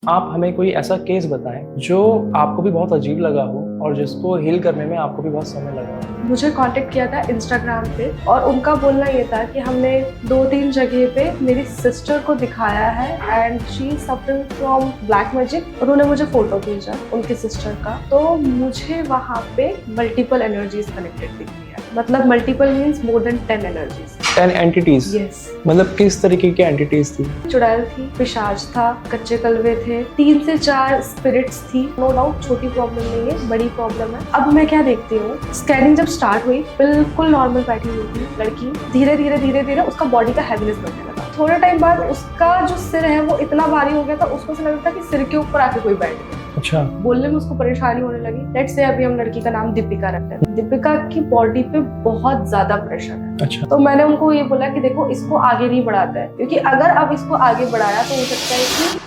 आप हमें कोई ऐसा केस बताएं जो आपको भी बहुत अजीब लगा हो और जिसको हील करने में आपको भी बहुत समय लगा हो। मुझे कांटेक्ट किया था इंस्टाग्राम पे और उनका बोलना ये था कि हमने 2-3 जगह पे मेरी सिस्टर को दिखाया है and she suffering from black magic. उन्होंने मुझे फोटो भेजा उनकी सिस्टर का, तो मुझे वहाँ पे मल्टीपल एनर्जीज कनेक्टेड दिख रही है। मतलब multiple means more than 10 energies. 10 entities? Yes. मतलब किस तरीके की एंटिटीज थी? चुड़ैल थी, पिशाच था, कच्चे कलवे थे, 3 से 4 स्पिरिट्स थी। नो डाउट छोटी प्रॉब्लम नहीं है, बड़ी प्रॉब्लम है। अब मैं क्या देखती हूँ, स्कैनिंग जब स्टार्ट हुई बिल्कुल नॉर्मल बैठी हुई थी लड़की। धीरे धीरे उसका बॉडी का हैवीनेस बढ़ने लगा। थोड़े टाइम बाद उसका जो सिर है वो इतना भारी हो गया था, उसको ऐसा लग रहा था कि सिर के ऊपर आके कोई बैठ गया। अच्छा। बोलने में उसको परेशानी होने लगी। लेट्स से अभी हम लड़की का नाम दीपिका रखते हैं। दीपिका की बॉडी पे बहुत ज्यादा प्रेशर है। अच्छा। तो मैंने उनको ये बोला कि देखो इसको आगे नहीं बढ़ाता है, क्योंकि अगर अब इसको आगे बढ़ाया तो हो सकता है कि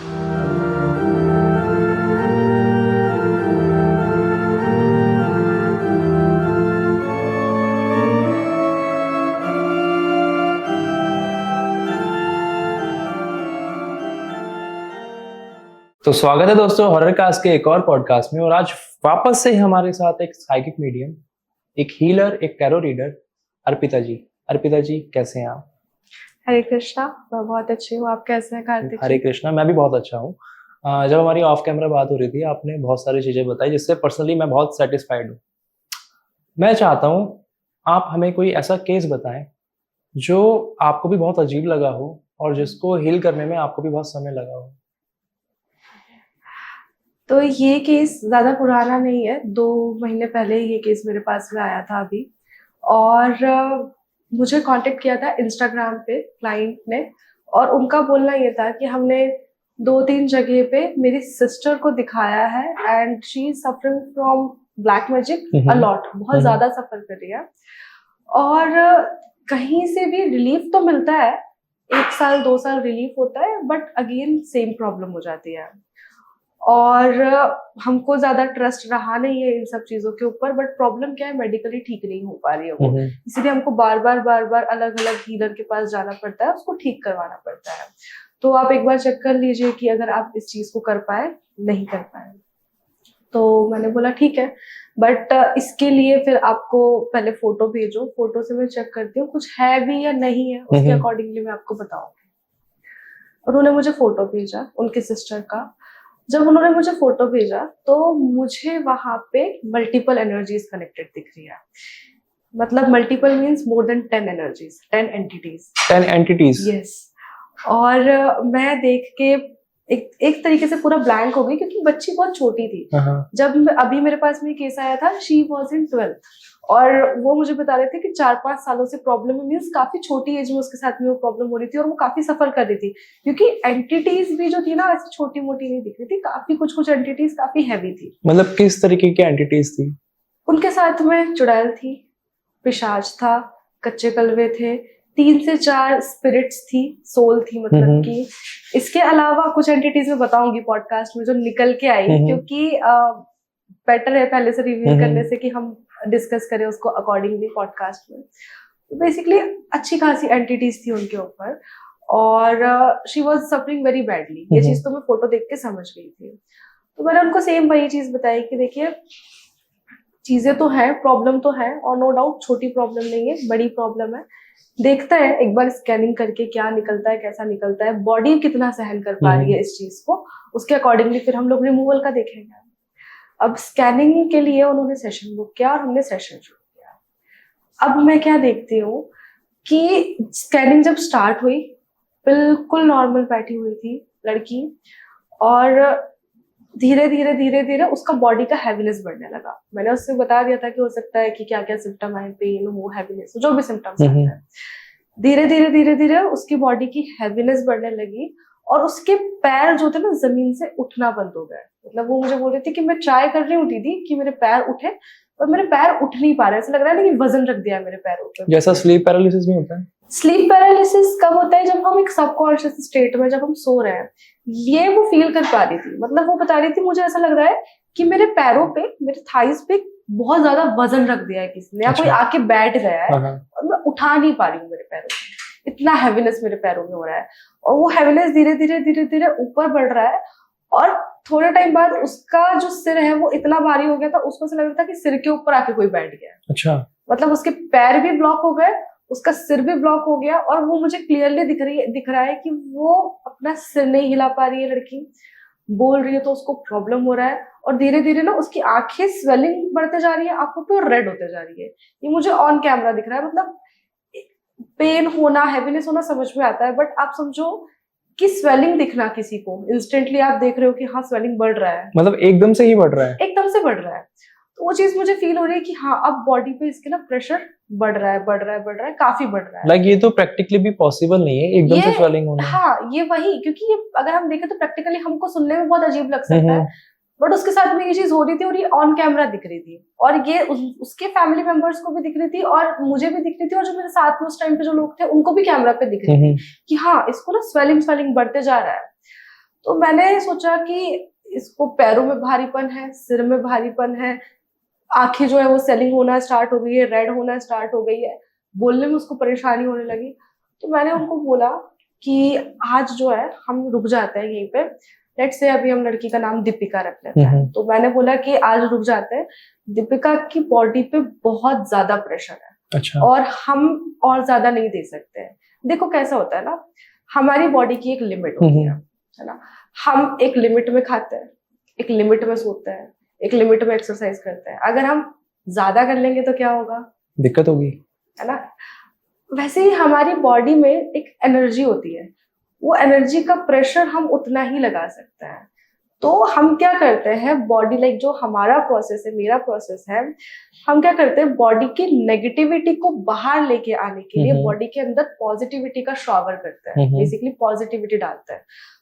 तो स्वागत है दोस्तों हॉरर कास्ट के एक और पॉडकास्ट में। और आज वापस से हमारे साथ एक साइकिक मीडियम, एक हीलर, एक टैरो रीडर, अर्पिता जी। अर्पिता जी कैसे हैं आप? हरे कृष्णा, मैं बहुत अच्छी हूँ। आप कैसे हैं कार्तिक? हरे कृष्णा, मैं भी बहुत अच्छा हूँ। जब हमारी ऑफ कैमरा बात हो रही थी आपने बहुत सारी चीजें बताई जिससे पर्सनली मैं बहुत सेटिस्फाइड हूँ। मैं चाहता हूँ आप हमें कोई ऐसा केस बताएं जो आपको भी बहुत अजीब लगा हो और जिसको हील करने में आपको भी बहुत समय लगा हो। तो ये केस ज्यादा पुराना नहीं है, 2 महीने पहले ये केस मेरे पास में आया था अभी। और मुझे कांटेक्ट किया था इंस्टाग्राम पे क्लाइंट ने, और उनका बोलना ये था कि हमने 2-3 जगह पे मेरी सिस्टर को दिखाया है and she suffering from black magic a lot, बहुत ज्यादा सफर कर रही है। और कहीं से भी रिलीफ तो मिलता है, 1 साल 2 साल रिलीफ होता है, बट अगेन सेम प्रॉब्लम हो जाती है। और हमको ज्यादा ट्रस्ट रहा नहीं है इन सब चीजों के ऊपर, बट प्रॉब्लम क्या है, मेडिकली ठीक नहीं हो पा रही है वो, इसीलिए हमको बार बार अलग अलग हीलर के पास जाना पड़ता है, उसको ठीक करवाना पड़ता है। तो आप एक बार चेक कर लीजिए कि अगर आप इस चीज को कर पाए, नहीं कर पाए। तो मैंने बोला ठीक है, बट इसके लिए फिर आपको पहले फोटो भेजो, फोटो से मैं चेक करती हूँ कुछ है भी या नहीं है, उसके अकॉर्डिंगली मैं आपको बताऊंगी। उन्होंने मुझे फोटो भेजा उनके सिस्टर का। जब उन्होंने मुझे फोटो भेजा तो मुझे वहां पे मल्टीपल एनर्जीज कनेक्टेड दिख रही है। मतलब multiple means more than 10 energies, 10 entities. 10 entities? Yes. और मैं देख के एक तरीके से पूरा ब्लैंक हो गई, क्योंकि बच्ची बहुत छोटी थी। जब अभी मेरे पास में केस आया था, शी वॉज इन 12th, और वो मुझे बता रहे थे कि 4-5 सालों से प्रॉब्लम है, मीन्स काफी छोटी एज में उसके साथ में वो प्रॉब्लम हो रही थी और वो काफी सफर कर रही थी, क्योंकि एंटिटीज भी जो थी ना ऐसी छोटी मोटी नहीं दिख रही थी, काफी कुछ एंटिटीज काफी हैवी थी। मतलब किस तरीके की एंटिटीज थी? उनके साथ में चुड़ैल थी, पिशाच था, कच्चे कलवे थे, 3 से 4 स्पिरिट्स थी, सोल थी मतलब कि। इसके अलावा कुछ एंटिटीज में बताऊंगी पॉडकास्ट में जो निकल के आई, क्योंकि बेटर है पहले से रिव्यू करने से कि हम डिस्कस करें उसको अकॉर्डिंगली पॉडकास्ट में। तो बेसिकली अच्छी खासी एंटिटीज थी उनके ऊपर, और she was suffering very badly. ये चीज तो मैं फोटो देख के समझ गई थी। तो मैंने उनको सेम वही चीज बताई कि देखिए चीजें तो है, प्रॉब्लम तो है, और नो डाउट छोटी प्रॉब्लम नहीं है, बड़ी प्रॉब्लम है। देखते हैं एक बार स्कैनिंग करके क्या निकलता है, कैसा निकलता है, बॉडी कितना सहन कर पा रही है इस चीज को, उसके अकॉर्डिंगली फिर हम लोग रिमूवल का देखेंगे। अब स्कैनिंग के लिए उन्होंने सेशन बुक किया और हमने सेशन शुरू किया। अब मैं क्या देखती हूँ कि स्कैनिंग जब स्टार्ट हुई बिल्कुल नॉर्मल बैठी हुई थी लड़की, और धीरे धीरे उसका बॉडी का हैवीनेस बढ़ने लगा। मैंने उससे बता दिया था कि हो सकता है कि क्या क्या सिम्टम आए, पेन हो, हैवीनेस, जो भी सिम्टम्स आते हैं। धीरे धीरे उसकी बॉडी की हैवीनेस बढ़ने लगी, और उसके पैर जो थे ना जमीन से उठना बंद हो गए। मतलब वो मुझे बोल रही थी कि मैं ट्राई कर रही हूँ दीदी कि मेरे पैर उठे, पर मेरे पैर उठ नहीं पा रहे, ऐसा लग रहा है ना कि वजन रख दिया मेरे पैरों पर। जैसा स्लीप पैरालिसिस में होता है। स्लीप पैरालिसिस कब होता है? जब हम एक सबकॉन्शियस स्टेट में, जब हम सो रहे हैं, ये वो फील कर पा रही थी। मतलब वो बता रही थी मुझे ऐसा लग रहा है कि मेरे पैरों पे, मेरे थाइस पे बहुत ज्यादा वजन रख दिया है किसी ने, या कोई आके बैठ गया है और मैं उठा नहीं पा रही हूँ मेरे पैरों पे। इतना हैवीनेस मेरे पैरों में हो रहा है, और वो हैवीनेस धीरे धीरे ऊपर बढ़ रहा है, और थोड़े टाइम बाद उसका जो सिर है वो इतना भारी हो गया था, उसको ऐसा लग रहा था कि सिर के ऊपर आके कोई बैठ गया। अच्छा। मतलब उसके पैर भी ब्लॉक हो गए, उसका सिर भी ब्लॉक हो गया, और वो मुझे क्लियरली दिख रहा है कि वो अपना सिर नहीं हिला पा रही है लड़की, बोल रही है तो उसको प्रॉब्लम हो रहा है, और धीरे धीरे ना उसकी आंखें स्वेलिंग बढ़ते जा रही है, आंखों पे रेड होते जा रही है। ये मुझे ऑन कैमरा दिख रहा है। मतलब पेन होना, हैवीनेस होना समझ में आता है, बट आप समझो कि स्वेलिंग दिखना किसी को इंस्टेंटली, आप देख रहे हो कि हाँ स्वेलिंग बढ़ रहा है, मतलब एकदम से ही बढ़ रहा है। एकदम से बढ़ रहा है। तो वो चीज मुझे फील हो रही है कि हाँ अब बॉडी पे इसके ना प्रेशर बढ़ रहा है, बढ़ रहा है, बढ़ रहा है, काफी बढ़ रहा है। लाइक ये तो प्रैक्टिकली भी पॉसिबल नहीं है एकदम से स्वेलिंग होना। हाँ ये वही, क्योंकि ये अगर हम देखें तो प्रैक्टिकली हमको सुनने में बहुत अजीब लग सकता है, बट उसके साथ में ये चीज हो रही थी, और ये ऑन कैमरा दिख रही थी, और ये उसके फैमिली मेंबर्स को भी दिख रही थी, और मुझे भी दिख रही थी, और जो मेरे साथ में उस टाइम पे जो लोग थे उनको भी कैमरा पे दिख रही थी कि हाँ इसको ना स्वेलिंग बढ़ते जा रहा है। तो मैंने सोचा कि इसको पैरों में भारीपन है, सिर में भारीपन है, आंखें जो है वो सेलिंग होना स्टार्ट हो गई है, रेड होना स्टार्ट हो गई है, बोलने में उसको परेशानी होने लगी। तो मैंने उनको बोला कि आज जो है हम रुक जाते हैं यहीं पे, लेट्स से अभी हम लड़की का नाम दीपिका रख लेते हैं। तो मैंने बोला कि आज रुक जाते हैं, दीपिका की बॉडी पे बहुत ज्यादा प्रेशर है। अच्छा। और हम और ज्यादा नहीं दे सकते हैं। देखो कैसा होता है ना, हमारी बॉडी की एक लिमिट होती है ना, हम एक लिमिट में खाते हैं, एक लिमिट में सोते हैं, एक लिमिट में एक्सरसाइज करते हैं। अगर हम ज्यादा कर लेंगे तो क्या होगा, दिक्कत होगी, है ना। वैसे ही हमारी बॉडी में एक एनर्जी होती है, वो एनर्जी का प्रेशर हम उतना ही लगा सकते हैं। तो हम क्या करते हैं, बॉडी लाइक जो हमारा प्रोसेस है, मेरा प्रोसेस है, हम क्या करते हैं बॉडी की नेगेटिविटी को बाहर लेके आने के लिए बॉडी के अंदर पॉजिटिविटी का शॉवर करते हैं, बेसिकली पॉजिटिविटी डालते हैं।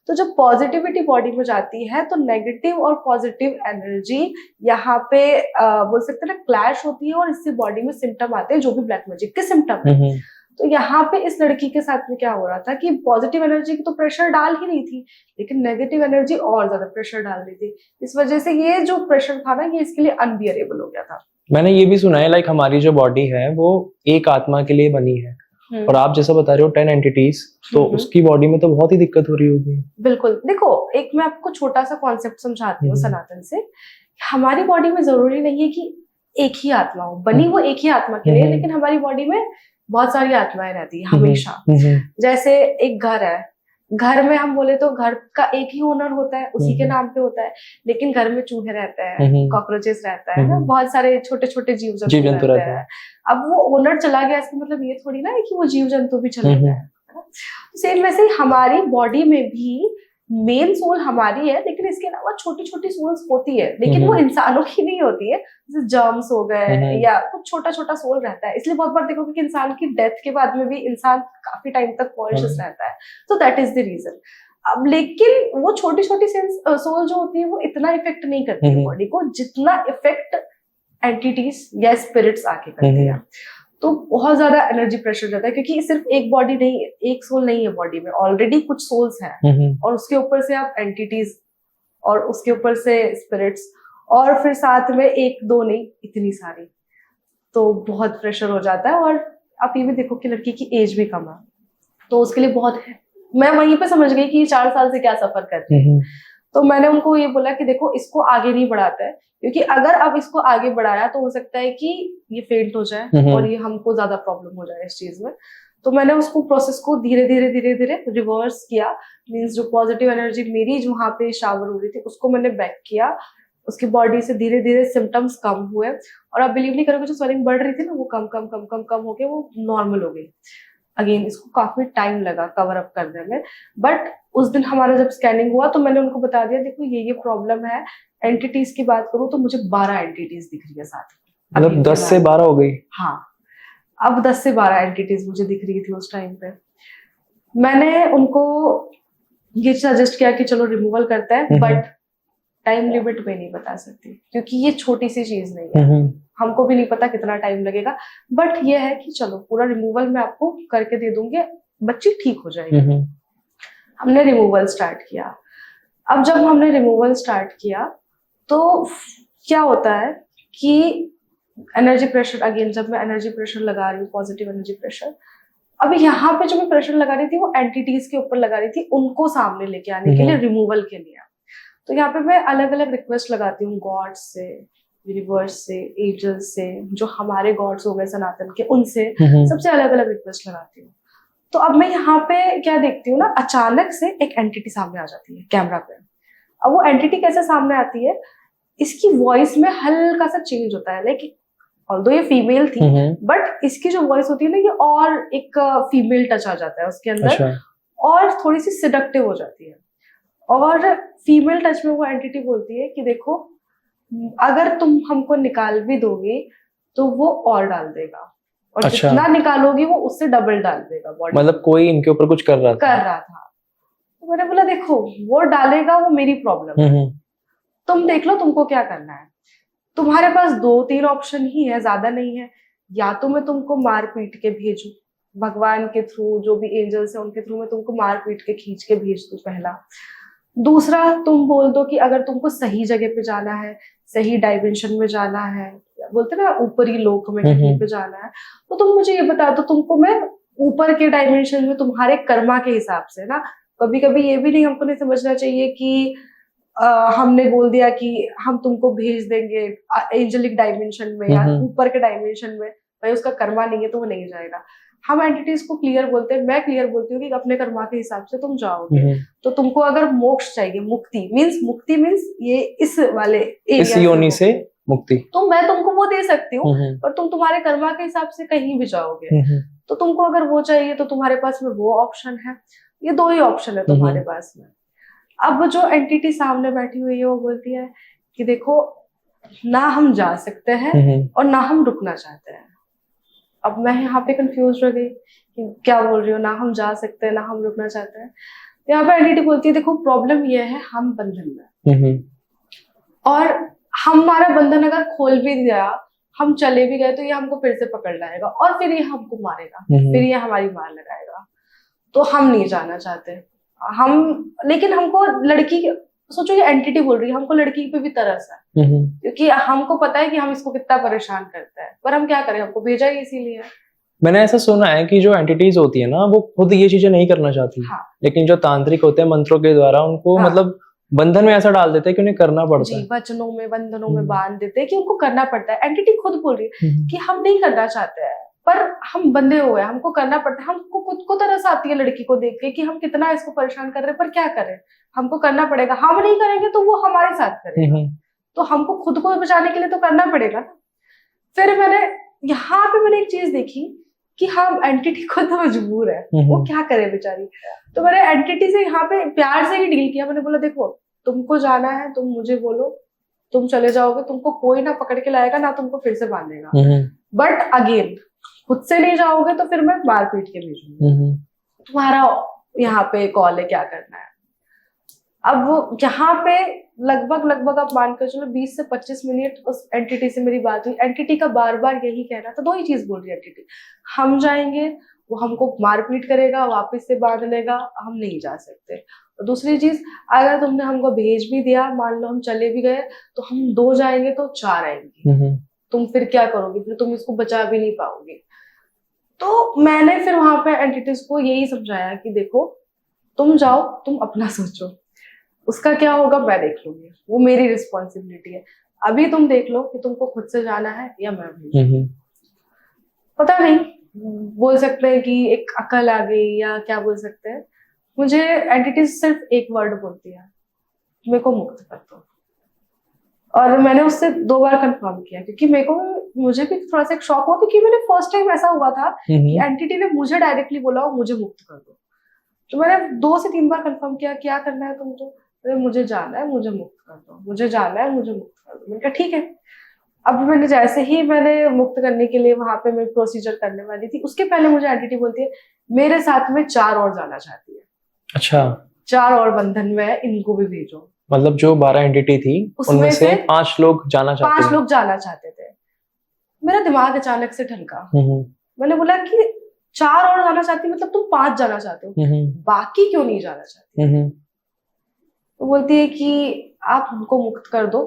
तो जब पॉजिटिविटी बॉडी में जाती है तो नेगेटिव और पॉजिटिव एनर्जी यहाँ पे बोल सकते हैं ना क्लैश होती है, और इससे बॉडी में सिम्टम आते हैं जो भी ब्लैक मैजिक के सिम्टम है। तो यहाँ पे इस लड़की के साथ में क्या हो रहा था कि पॉजिटिव एनर्जी की तो प्रेशर डाल ही रही थी, लेकिन नेगेटिव एनर्जी और ज्यादा प्रेशर डाल रही थी। इस वजह से ये जो प्रेशर था ना, ये इसके लिए अनबियरेबल हो गया था। मैंने ये भी सुना है लाइक हमारी जो बॉडी है वो एक आत्मा के लिए बनी है, और आप जैसा बता रहे हो 10 एंटिटीज, तो उसकी बॉडी में तो बहुत ही दिक्कत हो रही होगी। बिल्कुल। देखो एक मैं आपको छोटा सा कॉन्सेप्ट समझाती हूँ सनातन से। हमारी बॉडी में जरूरी नहीं है कि एक ही आत्मा हो, बनी वो एक ही आत्मा के लिए, लेकिन हमारी बॉडी में बहुत सारी आत्माएं रहती है हमेशा। जैसे एक घर है, घर में हम बोले तो घर का एक ही ओनर होता है, उसी के नाम पे होता है, लेकिन घर में चूहे रहते हैं, कॉकरोचेस रहता है ना, बहुत सारे छोटे छोटे जीव जंतु रहते हैं। अब वो ओनर चला गया, इसका मतलब ये थोड़ी ना है कि वो जीव जंतु भी चले गए। सेम वैसे ही हमारी बॉडी में भी मेन सोल हमारी है, लेकिन इसके अलावा छोटी छोटी सोल्स होती है, लेकिन वो इंसानों की नहीं होती है। जैसे जर्म्स हो गए या कुछ छोटा छोटा सोल रहता है। इसलिए बहुत बार देखोगे कि इंसान की डेथ के बाद में भी इंसान काफी टाइम तक कॉन्शियस रहता है, तो दैट इज द रीजन। अब लेकिन वो छोटी छोटी सोल जो होती है वो इतना इफेक्ट नहीं करती है बॉडी को, जितना इफेक्ट एंटिटीज या स्पिरिट्स आके करती है। तो बहुत ज्यादा एनर्जी प्रेशर रहता है, क्योंकि सिर्फ एक बॉडी नहीं है, एक सोल नहीं है बॉडी में, ऑलरेडी कुछ सोल्स हैं, और उसके ऊपर से आप एंटिटीज, और उसके ऊपर से स्पिरिट्स, और फिर साथ में एक दो नहीं इतनी सारी, तो बहुत प्रेशर हो जाता है। और आप ये भी देखो कि लड़की की एज भी कम है, तो उसके लिए बहुत है। मैं वहीं पे समझ गई कि 4 साल से क्या सफर कर रही है। तो मैंने उनको ये बोला कि देखो इसको आगे नहीं बढ़ाते हैं, क्योंकि अगर अब इसको आगे बढ़ाया तो हो सकता है कि ये फेंट हो जाए और ये हमको ज्यादा प्रॉब्लम हो जाए इस चीज में। तो मैंने उसको प्रोसेस को धीरे धीरे रिवर्स किया, मींस जो पॉजिटिव एनर्जी मेरी जो वहां पे शावर हो रही थी उसको मैंने बैक किया, उसकी बॉडी से धीरे धीरे सिम्टम्स कम हुए, और आप बिलीव नहीं करोगे जो स्वेलिंग बढ़ रही थी ना वो कम कम कम कम कम होके वो नॉर्मल हो गई। अगेन इसको काफी टाइम लगा कवर अप करने में, बट उस दिन हमारा जब स्कैनिंग हुआ तो मैंने उनको बता दिया देखो ये प्रॉब्लम है। एंटिटीज की बात करूं तो मुझे 12 एंटिटीज दिख रही है साथ में, मतलब 10 से 12 हो गई। हाँ, अब 10 से 12 एंटिटीज मुझे दिख रही थी उस टाइम पे। मैंने उनको ये सजेस्ट किया कि चलो रिमूवल करते हैं, बट टाइम लिमिट में नहीं बता सकती, क्योंकि ये छोटी सी चीज नहीं है, हमको भी नहीं पता कितना टाइम लगेगा, बट ये है कि चलो पूरा रिमूवल मैं आपको करके दे दूंगी, बच्ची ठीक हो जाएगी। हमने रिमूवल स्टार्ट किया। अब जब हमने रिमूवल स्टार्ट किया तो क्या होता है कि एनर्जी प्रेशर, अगेन जब मैं एनर्जी प्रेशर लगा रही हूँ, पॉजिटिव एनर्जी प्रेशर, अब यहाँ पे जो मैं प्रेशर लगा रही थी वो एंटिटीज के ऊपर लगा रही थी, उनको सामने लेके आने के लिए, रिमूवल के लिए। तो यहाँ पे मैं अलग अलग रिक्वेस्ट लगाती हूँ, गॉड से, यूनिवर्स से, एंजल्स से, जो हमारे गॉड्स हो गए सनातन के, उनसे सबसे अलग अलग रिक्वेस्ट लगाती हूँ। तो अब मैं यहाँ पे क्या देखती हूँ ना, अचानक से एक एंटिटी सामने आ जाती है कैमरा पे। अब वो एंटिटी कैसे सामने आती है, इसकी वॉइस में हल्का सा चेंज होता है, लाइक ऑल्दो ये फीमेल थी बट इसकी जो वॉइस होती है ना, ये और एक फीमेल टच आ जाता है उसके अंदर। अच्छा। और थोड़ी सी सिडक्टिव हो जाती है। और फीमेल टच में वो एंटिटी बोलती है कि देखो, अगर तुम हमको निकाल भी दोगे तो वो और डाल देगा, और अच्छा। जितना निकालोगी वो उससे डबल डाल देगा बॉडी। मतलब कोई इनके ऊपर कुछ कर रहा था। तो मैंने बोला देखो, वो डालेगा, वो मेरी प्रॉब्लम है, तुम देख लो तुमको क्या करना है। तुम्हारे पास 2-3 ऑप्शन ही है, ज्यादा नहीं है। या तो मैं तुमको मार पीट के भेजू, भगवान के थ्रू, जो भी एंजल्स है उनके थ्रू मैं तुमको मार पीट के खींच के भेज दूं, पहला। दूसरा, तुम बोल दो कि अगर तुमको सही जगह पे जाना है, सही डायमेंशन में जाना है, बोलते ना ऊपरी लोक में कहीं पे जाना है, तो तुम मुझे ये बता दो, तुमको मैं ऊपर के डायमेंशन में तुम्हारे कर्मा के हिसाब से ना, कभी कभी ये भी नहीं, हमको नहीं समझना चाहिए कि हमने बोल दिया कि हम तुमको भेज देंगे एंजेलिक डायमेंशन में या ऊपर के डायमेंशन में, भाई उसका कर्मा नहीं है तो वो नहीं जाएगा। हम एंटिटीज को क्लियर बोलते हैं, मैं क्लियर बोलती हूँ कि अपने कर्मा के हिसाब से तुम जाओगे। तो तुमको अगर मोक्ष चाहिए, मुक्ति मीन्स ये इस वाले इस योनि से मुक्ति, तो मैं तुमको वो दे सकती हूँ, पर तुम तुम्हारे कर्मा के हिसाब से कहीं भी जाओगे। तो तुमको अगर वो चाहिए तो तुम्हारे पास में वो ऑप्शन है, ये 2 ही ऑप्शन है तुम्हारे पास में। अब जो एंटिटी सामने बैठी हुई है वो बोलती है कि देखो, ना हम जा सकते हैं और ना हम रुकना चाहते हैं। अब मैं यहाँ पे कंफ्यूज रह गई कि क्या बोल रही हो, ना हम जा सकते हैं ना हम रुकना चाहते हैं। यहाँ पे एंटिटी बोलती है देखो, प्रॉब्लम ये है, हम बंधन में, और हमारा बंधन अगर खोल भी दिया, हम चले भी गए, तो ये हमको फिर से पकड़ लाएगा और फिर ये हमको मारेगा, फिर ये हमारी मार लगाएगा। तो हम नहीं जाना चाहते हम। लेकिन हमको लड़की, सोचो ये एंटिटी बोल रही है, हमको लड़की पे भी तरस है, क्योंकि हमको पता है कि हम इसको कितना परेशान करते हैं, पर हम क्या करें, हमको भेजा ही इसीलिए। मैंने ऐसा सुना है कि जो एंटिटीज होती है ना, वो खुद ये चीजें नहीं करना चाहती। हाँ। लेकिन जो तांत्रिक होते हैं, मंत्रों के द्वारा उनको मतलब बंधन में ऐसा डाल देते हैं कि उन्हें करना पड़ता है, वचनों में, बंधनों में बांध देते हैं कि उनको करना पड़ता है। एंटिटी खुद बोल रही है कि हम नहीं करना चाहते हैं, पर हम बंधे हुए हैं, हमको करना पड़ता है। हमको खुद को तरस आती है लड़की को देख के कि हम कितना इसको परेशान कर रहे हैं, पर क्या करें, हमको करना पड़ेगा। हम नहीं करेंगे तो वो हमारे साथ करेगा, तो हमको खुद को बचाने के लिए तो करना पड़ेगा ना। फिर यहाँ पे मैंने एक चीज देखी कि हम एंटिटी खुद मजबूर है, वो क्या करे बेचारी। तो मैंने एंटिटी से यहाँ पे प्यार से ही डील किया। मैंने बोला देखो, तुमको जाना है, तुम मुझे बोलो, तुम चले जाओगे, तुमको कोई ना पकड़ के लाएगा ना तुमको फिर से बांधेगा, बट अगेन खुद से नहीं जाओगे तो फिर मैं मार पीट के भेजूंगी। तुम्हारा यहाँ पे कॉल है, क्या करना है। अब यहाँ पे लगभग आप मानकर चलो 20 से 25 मिनट उस एंटिटी से मेरी बात हुई। एंटिटी का बार बार यही कहना था, 2 ही चीज बोल रही है एंटिटी, हम जाएंगे, वो हमको मारपीट करेगा, वापस से बांध लेगा, हम नहीं जा सकते। और दूसरी चीज, अगर तुमने हमको भेज भी दिया, मान लो हम चले भी गए, तो हम 2 जाएंगे तो 4 आएंगे, तुम फिर क्या करोगे, फिर तुम इसको बचा भी नहीं पाओगे। तो मैंने फिर वहां पे एंटिटीज को यही समझाया कि देखो, तुम जाओ, तुम अपना सोचो, उसका क्या होगा मैं देख लूंगी, वो मेरी रिस्पॉन्सिबिलिटी है। अभी तुम देख लो कि तुमको खुद से जाना है या मैं भेजूं। पता नहीं, बोल सकते हैं कि एक अकल आ गई या क्या बोल सकते हैं। मुझे एंटिटीज सिर्फ एक वर्ड बोलती है, मेरे को मुक्त कर दो। और मैंने उससे 2 बार कंफर्म किया, क्योंकि मुझे भी थोड़ा सा एक शॉक हुआ, क्योंकि मैंने फर्स्ट टाइम ऐसा हुआ था कि एंटिटी ने मुझे डायरेक्टली बोला मुझे मुक्त कर दो। तो मैंने 2 से 3 बार कंफर्म किया, क्या करना है तुमको, तो मुझे जाना है, मुझे मुक्त कर दो, मुझे जाना है, मुझे मुक्त कर दो। मैंने कहा ठीक है। अब मैंने जैसे ही मैंने मुक्त करने के लिए वहां पे मैं प्रोसीजर करने वाली थी, उसके पहले मुझे एंटिटी बोलती है मेरे साथ में 4 और जाना चाहती है। अच्छा, 4 और बंधन में है, इनको भी भेजो। मतलब जो 12 एंटिटी थी उनमें से 5 लोग जाना चाहते 5 लोग जाना चाहते थे। मेरा दिमाग अचानक से ठनका। मैंने बोला कि 4 और जाना चाहती, मतलब तुम 5 जाना चाहते हो, बाकी क्यों नहीं जाना चाहती। तो बोलती है कि आप हमको मुक्त कर दो,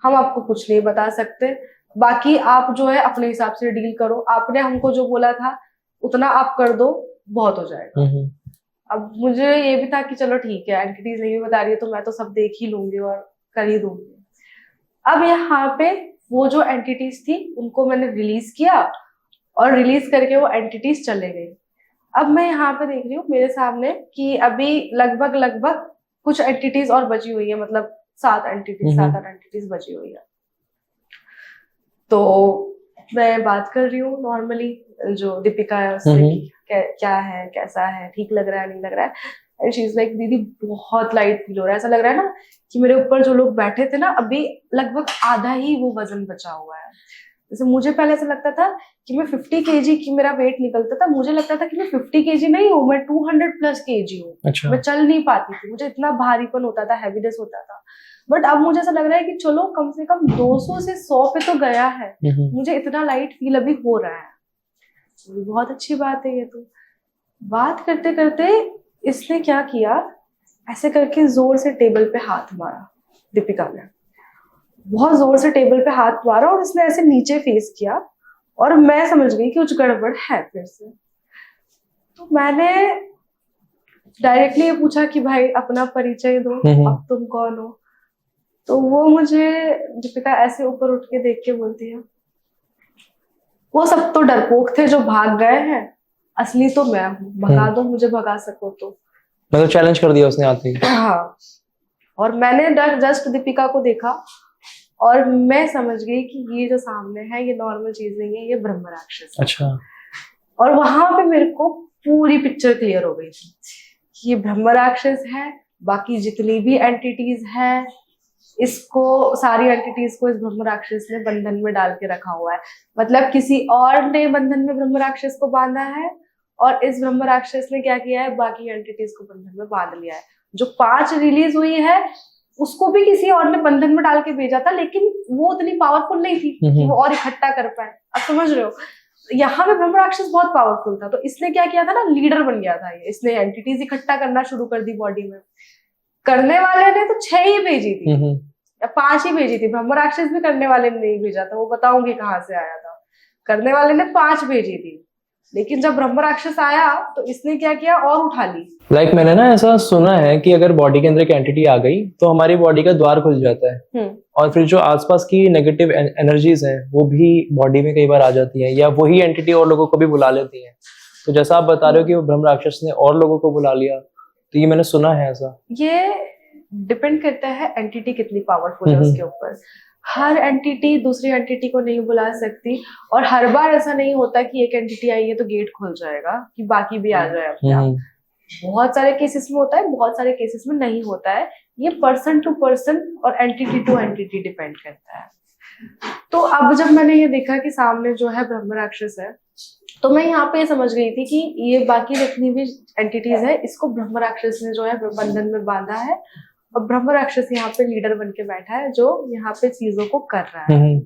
हम आपको कुछ नहीं बता सकते, बाकी आप जो है अपने हिसाब से डील करो, आपने हमको जो बोला था उतना आप कर दो, बहुत हो जाएगा। अब मुझे ये भी था कि चलो ठीक है, एंटिटीज नहीं बता रही है तो मैं तो सब देख ही लूंगी और कर ही दूंगी। अब यहाँ पे वो जो एंटिटीज थी उनको मैंने रिलीज किया और रिलीज करके वो एंटिटीज चले गई। अब मैं यहाँ पे देख रही हूँ मेरे सामने कि अभी लगभग लगभग कुछ एंटिटीज और बची हुई है, मतलब 7 एंटिटीज 7-8 एंटिटीज बची हुई है। तो मैं बात कर रही हूँ नॉर्मली, जो दीपिका है उससे कि क्या है, कैसा है, ठीक लग रहा है, नहीं लग रहा है। एंड शी इज लाइक, दीदी बहुत लाइट फील हो रहा है, ऐसा लग रहा है ना कि मेरे ऊपर जो लोग बैठे थे ना अभी लगभग आधा ही वो वजन बचा हुआ है। जैसे मुझे पहले ऐसा लगता था कि मैं 50 kg की मेरा वेट निकलता था, मुझे लगता था कि मैं 50 kg नहीं हूँ, मैं 200+ kg हूँ। अच्छा। मैं चल नहीं पाती थी, मुझे इतना भारीपन होता था, हैवीनेस होता था। बट अब मुझे ऐसा लग रहा है कि चलो कम से कम 200 से 100 पे तो गया है, मुझे इतना लाइट फील अभी हो रहा है। बहुत अच्छी बात है ये तो। बात करते करते इसने क्या किया, ऐसे करके जोर से टेबल पे हाथ मारा, दीपिका ने बहुत जोर से टेबल पे हाथ मारा और उसने ऐसे नीचे फेस किया और मैं समझ गई कि कुछ गड़बड़ है फिर से। तो मैंने डायरेक्टली ये पूछा कि भाई अपना परिचय दो, अब तुम कौन हो। तो वो मुझे, दीपिका ऐसे ऊपर उठ के देख के बोलती है, वो सब तो डरपोक थे जो भाग गए हैं, असली तो मैं हूँ, भगा दो मुझे, भगा सको तो। मतलब चैलेंज कर दिया उसने आते ही। हाँ, और मैंने जस्ट दीपिका को देखा और मैं समझ गई कि ये जो सामने है ये नॉर्मल चीज नहीं है, ये ब्रह्म राक्षस है। अच्छा। और वहां पे मेरे को पूरी पिक्चर क्लियर हो गई थी कि ये ब्रह्म राक्षस है, बाकी जितनी भी एंटिटीज है इसको, सारी एंटिटीज को इस ब्रह्म राक्षस ने बंधन में डाल के रखा हुआ है। मतलब किसी और ने बंधन में ब्रह्म राक्षस को बांधा है और इस ब्रह्म राक्षस ने क्या किया है, बाकी एंटिटीज को बंधन में बांध लिया है। जो 5 रिलीज हुई है उसको भी किसी और ने बंधन में डाल के भेजा था, लेकिन वो उतनी पावरफुल नहीं थी कि वो और इकट्ठा कर पाए। अब समझ रहे हो, यहाँ पे ब्रह्म राक्षस बहुत पावरफुल था, तो इसने क्या किया था ना, लीडर बन गया था ये। इसने एंटिटीज इकट्ठा करना शुरू कर दी बॉडी में। करने वाले ने तो 6 ही भेजी थी या 5 ही भेजी थी, ब्रह्म राक्षस भी करने वाले ने नहीं भेजा था, वो बताऊंगी कहाँ से आया था। करने वाले ने 5 भेजी थी, लेकिन जब ब्रह्म राक्षस आया तो इसने क्या किया, और उठा ली। लाइक मैंने ना ऐसा सुना है कि अगर बॉडी के अंदर एक एंटिटी आ गई तो हमारी बॉडी का द्वार खुल जाता है और फिर जो आसपास की नेगेटिव एनर्जीज हैं वो भी बॉडी में कई बार आ जाती हैं, या वही एंटिटी और लोगों को भी बुला लेती हैं। तो जैसा आप बता रहे हो कि वो ब्रह्म राक्षस ने और लोगों को बुला लिया, तो ये मैंने सुना है ऐसा। ये डिपेंड करता है एंटिटी कितनी पावरफुल है उसके ऊपर। हर एंटिटी दूसरी एंटिटी को नहीं बुला सकती, और हर बार ऐसा नहीं होता कि एक एंटिटी आई है तो गेट खुल जाएगा कि बाकी भी आ जाए अपने आप। बहुत सारे केसेस में होता है, बहुत सारे केसेस में नहीं होता है। ये पर्सन टू पर्सन और एंटिटी टू एंटिटी डिपेंड करता है। तो अब जब मैंने ये देखा कि सामने जो है ब्रह्म राक्षस है, तो मैं यहाँ पे समझ गई थी कि ये बाकी जितनी भी एंटिटीज है इसको ब्रह्म राक्षस ने जो है बंधन में बांधा है, और ब्रह्म राक्षस यहाँ पे लीडर बन के बैठा है जो यहाँ पे चीजों को कर रहा है।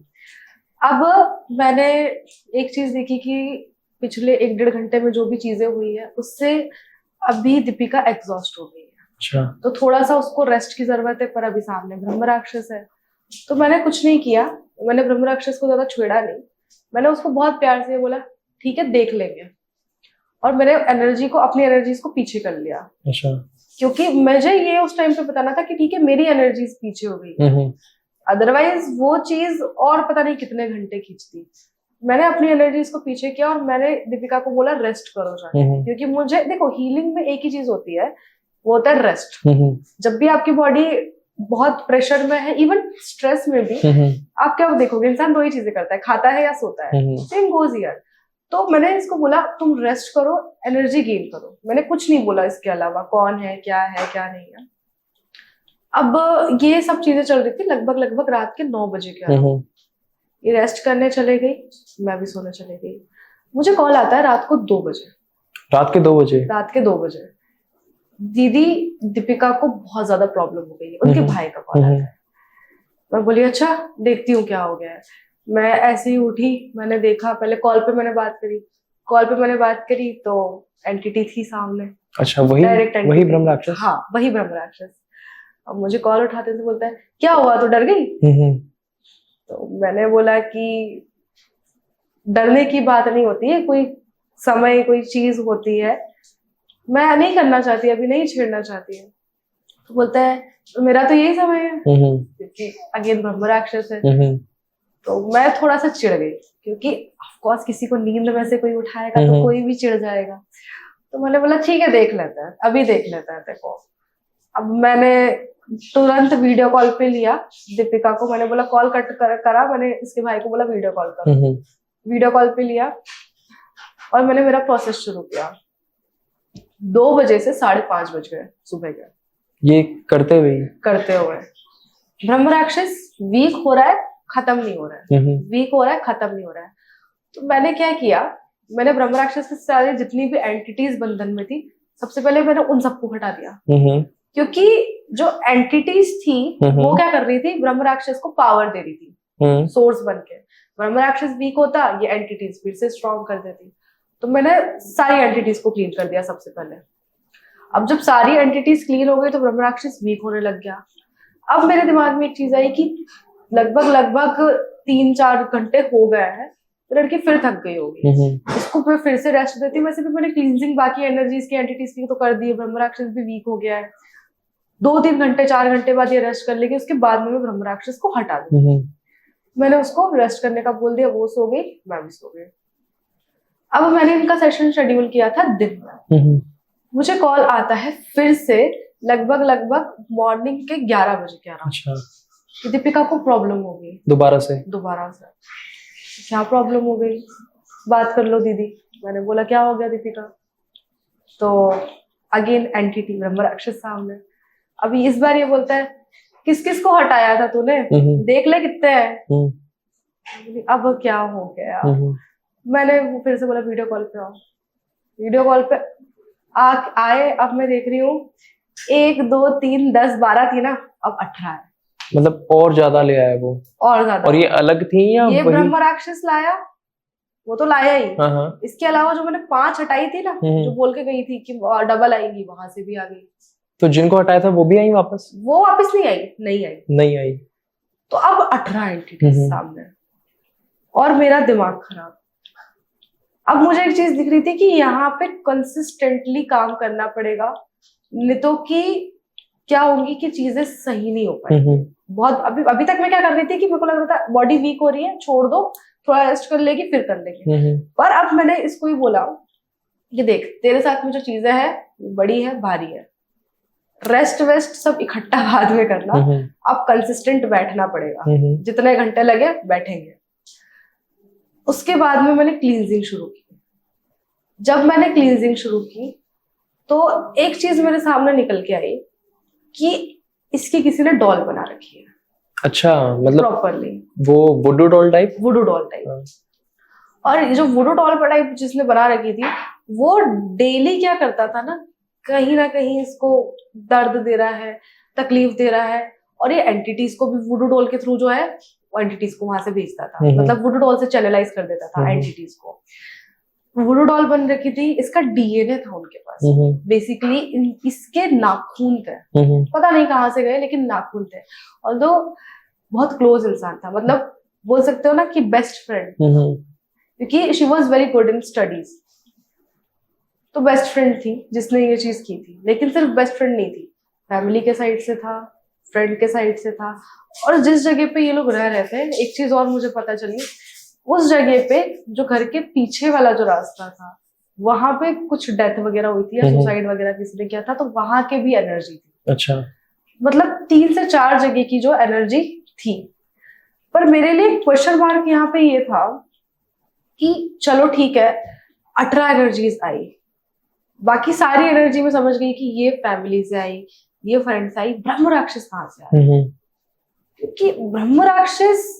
अब मैंने एक चीज देखी कि पिछले 1-1.5 घंटे में जो भी चीजें हुई है उससे अभी दीपिका एग्जॉस्ट हो गई है। अच्छा। तो थोड़ा सा उसको रेस्ट की जरूरत है, पर अभी सामने ब्रह्म राक्षस है। तो मैंने कुछ नहीं किया, मैंने ब्रह्म राक्षस को ज्यादा छेड़ा नहीं, मैंने उसको बहुत प्यार से बोला ठीक है देख लेंगे, और मेरे एनर्जी को, अपनी एनर्जीज को पीछे कर लिया। अच्छा। क्योंकि मुझे ये उस टाइम पे बताना था कि ठीक है मेरी एनर्जीज पीछे हो गई, अदरवाइज वो चीज और पता नहीं कितने घंटे खींचती। मैंने अपनी एनर्जीज को पीछे किया और मैंने दीपिका को बोला रेस्ट करो जाके, क्योंकि मुझे देखो हीलिंग में एक ही चीज होती है, वो होता है रेस्ट। जब भी आपकी बॉडी बहुत प्रेशर में है, इवन स्ट्रेस में भी, आप क्या देखोगे इंसान 2 ही चीजें करता है, खाता है या सोता है। Same goes here. तो मैंने इसको बोला तुम रेस्ट करो, एनर्जी गेन करो, मैंने कुछ नहीं बोला इसके अलावा, कौन है क्या नहीं है। अब ये सब चीजें चल रही थी लगभग रात के 9 बजे के अराउंड। ये रेस्ट करने चले गई, मैं भी सोने चले गई। मुझे कॉल आता है रात को 2 बजे। रात के 2 बजे? रात के 2 बजे दीदी दीपिका को बहुत ज्यादा प्रॉब्लम हो गई है, उनके भाई का कॉल आता है। मैं बोली अच्छा देखती हूँ क्या हो गया है। मैं ऐसे ही उठी, मैंने देखा, पहले कॉल पे मैंने बात करी तो एंटिटी थी सामने। अच्छा, वही ब्रह्म राक्षस? हाँ, वही ब्रह्म राक्षस। अब मुझे कॉल उठाते से बोलता है क्या हुआ, तो डर गई? तो मैंने बोला कि डरने की बात नहीं होती है, कोई समय कोई चीज होती है, मैं नहीं करना चाहती, अभी नहीं छेड़ना चाहती है। तो बोलता है तो मेरा तो यही समय है, क्योंकि अगेन ब्रह्म राक्षस है। तो मैं थोड़ा सा चिढ़ गई, क्योंकि ऑफ कोर्स किसी को नींद में से कोई उठाएगा तो कोई भी चिढ़ जाएगा। तो मैंने बोला ठीक है, देख लेते हैं, अभी देख लेते हैं देखो। अब मैंने तुरंत वीडियो कॉल पे लिया दीपिका को, मैंने बोला कॉल करा, मैंने इसके भाई को बोला वीडियो कॉल करो। वीडियो कॉल पे लिया और मैंने मेरा प्रोसेस शुरू किया। 2 बजे से 5:30 बज गए सुबह के, ये करते हुए ब्रह्म राक्षस वीक हो रहा है, खत्म नहीं हो रहा है, वीक हो रहा है, खत्म नहीं हो रहा है। तो मैंने क्या किया, मैंने ब्रह्म राक्षस के सारे जितनी भी एंटिटीज बंधन में थी, सबसे पहले मैंने उन सबको हटा दिया। क्योंकि जो एंटिटीज थी वो क्या कर रही थी, ब्रह्म राक्षस को पावर दे रही थी सोर्स बन के। ब्रह्म राक्षस वीक होता, ये एंटिटीज फिर से स्ट्रॉन्ग कर देती। तो मैंने सारी एंटिटीज को क्लीन कर दिया सबसे पहले। अब जब सारी एंटिटीज क्लीन हो गई तो ब्रह्म राक्षस वीक होने लग गया। अब मेरे दिमाग में एक चीज आई कि लगभग 3-4 घंटे हो गए हैं, तो लड़की फिर थक गई होगी, इसको मैं फिर से रेस्ट देती। वैसे भी मैंने क्लींजिंग बाकी एनर्जीज की एंटिटीज की तो कर दी है, ब्रह्म राक्षस भी वीक हो गया है। 2-3 घंटे 4 घंटे बाद ये रेस्ट कर लेगी, उसके बाद में मैं ब्रह्म राक्षस को हटा दूंगी। मैंने उसको रेस्ट करने का बोल दिया, वो सो गई, मैं भी सो गई। अब मैंने इनका सेशन शेड्यूल किया था दिन में। मुझे कॉल आता है फिर से लगभग मॉर्निंग के 11 बजे। अच्छा। दीपिका को प्रॉब्लम हो गई दोबारा से। क्या प्रॉब्लम हो गई, बात कर लो दीदी। मैंने बोला क्या हो गया दीपिका? तो अगेन एंटिटी ब्रह्म राक्षस सामने। अभी इस बार ये बोलता है किस किस को हटाया था तूने, देख ले कितने हैं। अब क्या हो गया? मैंने फिर से बोला वीडियो कॉल पे आओ। वीडियो कॉल पे आए। अब मैं देख रही हूँ 1 2 3 10 12 थी ना, अब 18 है। मतलब और ज्यादा ले आया वो, और ज्यादा। और ये अलग थी या ये ब्रह्म राक्षस लाया? वो तो लाया ही। इसके अलावा जो मैंने 5 हटाई थी ना, जो बोल के गई थी कि डबल आएगी, वहां से भी आ गई। तो जिनको हटाया था वो भी आई वापस? वो वापस नहीं आई। तो अब 18 एंटिटीज सामने और मेरा दिमाग खराब। अब मुझे एक चीज दिख रही थी कि यहाँ पे कंसिस्टेंटली काम करना पड़ेगा, नहीं तो कि क्या होगी कि चीजें सही नहीं हो पाएंगी। बहुत अभी तक मैं क्या कर रही थी कि मेरे को लग रहा था बॉडी वीक हो रही है, छोड़ दो, थोड़ा रेस्ट कर लेगी फिर कर लेगी। पर अब मैंने इसको ही बोला कि देख तेरे साथ में जो चीजें है बड़ी है, भारी है, रेस्ट वेस्ट सब इकट्ठा बाद में करना, अब कंसिस्टेंट बैठना पड़ेगा, जितने घंटे लगे बैठेंगे। उसके बाद में मैंने क्लींजिंग शुरू की। जब मैंने क्लींजिंग शुरू की तो एक चीज मेरे सामने निकल के आई कि इसकी किसी ने डॉल बना रखी है। अच्छा, मतलब प्रॉपरली वो वुडू डॉल टाइप। और जो वुडू डॉल टाइप जिसने बना रखी थी, वो डेली क्या करता था ना कहीं इसको दर्द दे रहा है, तकलीफ दे रहा है, और ये एंटिटीज को भी वुडू डॉल के थ्रू जो है वो एंटिटीज को वहां से भेजता था। मतलब वुडू डॉल से चैनलाइज कर देता था एंटिटीज को। वुडू डॉल बन रखी थी, इसका डीएनए था उनके पास। बेसिकली इसके नाखून थे, पता नहीं कहाँ से गए लेकिन नाखून थे। ऑल्दो बहुत क्लोज इंसान था, मतलब बोल सकते हो ना कि बेस्ट फ्रेंड, क्योंकि she was very good in studies. तो बेस्ट फ्रेंड थी जिसने ये चीज की थी, लेकिन सिर्फ बेस्ट फ्रेंड नहीं थी, फैमिली के साइड से था, फ्रेंड के साइड से था। और जिस जगह पे ये लोग रह रहे थे, एक चीज और मुझे पता चली, उस जगह पे जो घर के पीछे वाला जो रास्ता था, वहां पे कुछ डेथ वगैरह हुई थी या सुसाइड वगैरह किसी ने किया था, तो वहां के भी एनर्जी थी। अच्छा, मतलब 3 से 4 जगह की जो एनर्जी थी। पर मेरे लिए क्वेश्चन मार्क यहाँ पे ये था कि चलो ठीक है 18 एनर्जीज आई, बाकी सारी एनर्जी में समझ गई कि ये फैमिली से आई, ये फ्रेंड से आई, ब्रह्म राक्षस कहाँ से आया? क्योंकि ब्रह्म राक्षस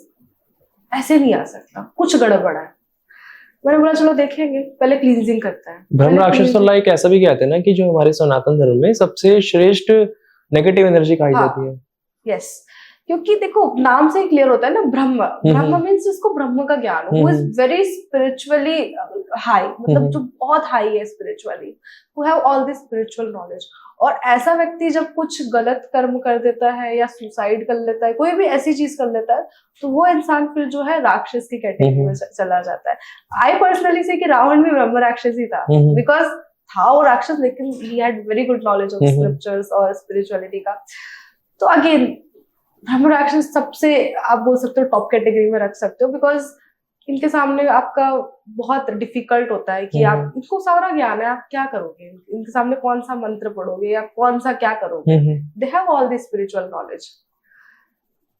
ऐसे नहीं आ सकता, कुछ गड़बड़ है। मैंने बोला चलो देखेंगे, पहले क्लींजिंग करता है। ब्रह्म राक्षस तो लाइक ऐसा भी कहते हैं ना कि जो हमारे सनातन धर्म में सबसे श्रेष्ठ नेगेटिव एनर्जी कही जाती है। यस, क्योंकि देखो नाम से ही क्लियर होता है ना, ब्रह्म। ब्रह्म मीन्स जिसको ब्रह्म का ज्ञान हो, वो इज वेरी स्पिरिचुअली हाई, मतलब जो बहुत हाई है spiritually, who have all this spiritual knowledge। और ऐसा व्यक्ति जब कुछ गलत कर्म कर देता है या सुसाइड कर लेता है, कोई भी ऐसी चीज कर लेता है, तो वो इंसान फिर जो है राक्षस की कैटेगरी में चला जाता है। आई पर्सनली से कि रावण भी ब्रह्म राक्षस ही था, बिकॉज था वो राक्षस, लेकिन he had very good knowledge of scriptures और स्पिरिचुअलिटी का। तो अगेन ब्रह्म राक्षस सबसे आप बोल सकते हो टॉप कैटेगरी में रख सकते हो, बिकॉज इनके सामने आपका बहुत डिफिकल्ट होता है कि आप, इनको सारा ज्ञान है, आप क्या करोगे इनके सामने, कौन सा मंत्र पढ़ोगे या कौन सा क्या करोगे, they have all the spiritual knowledge.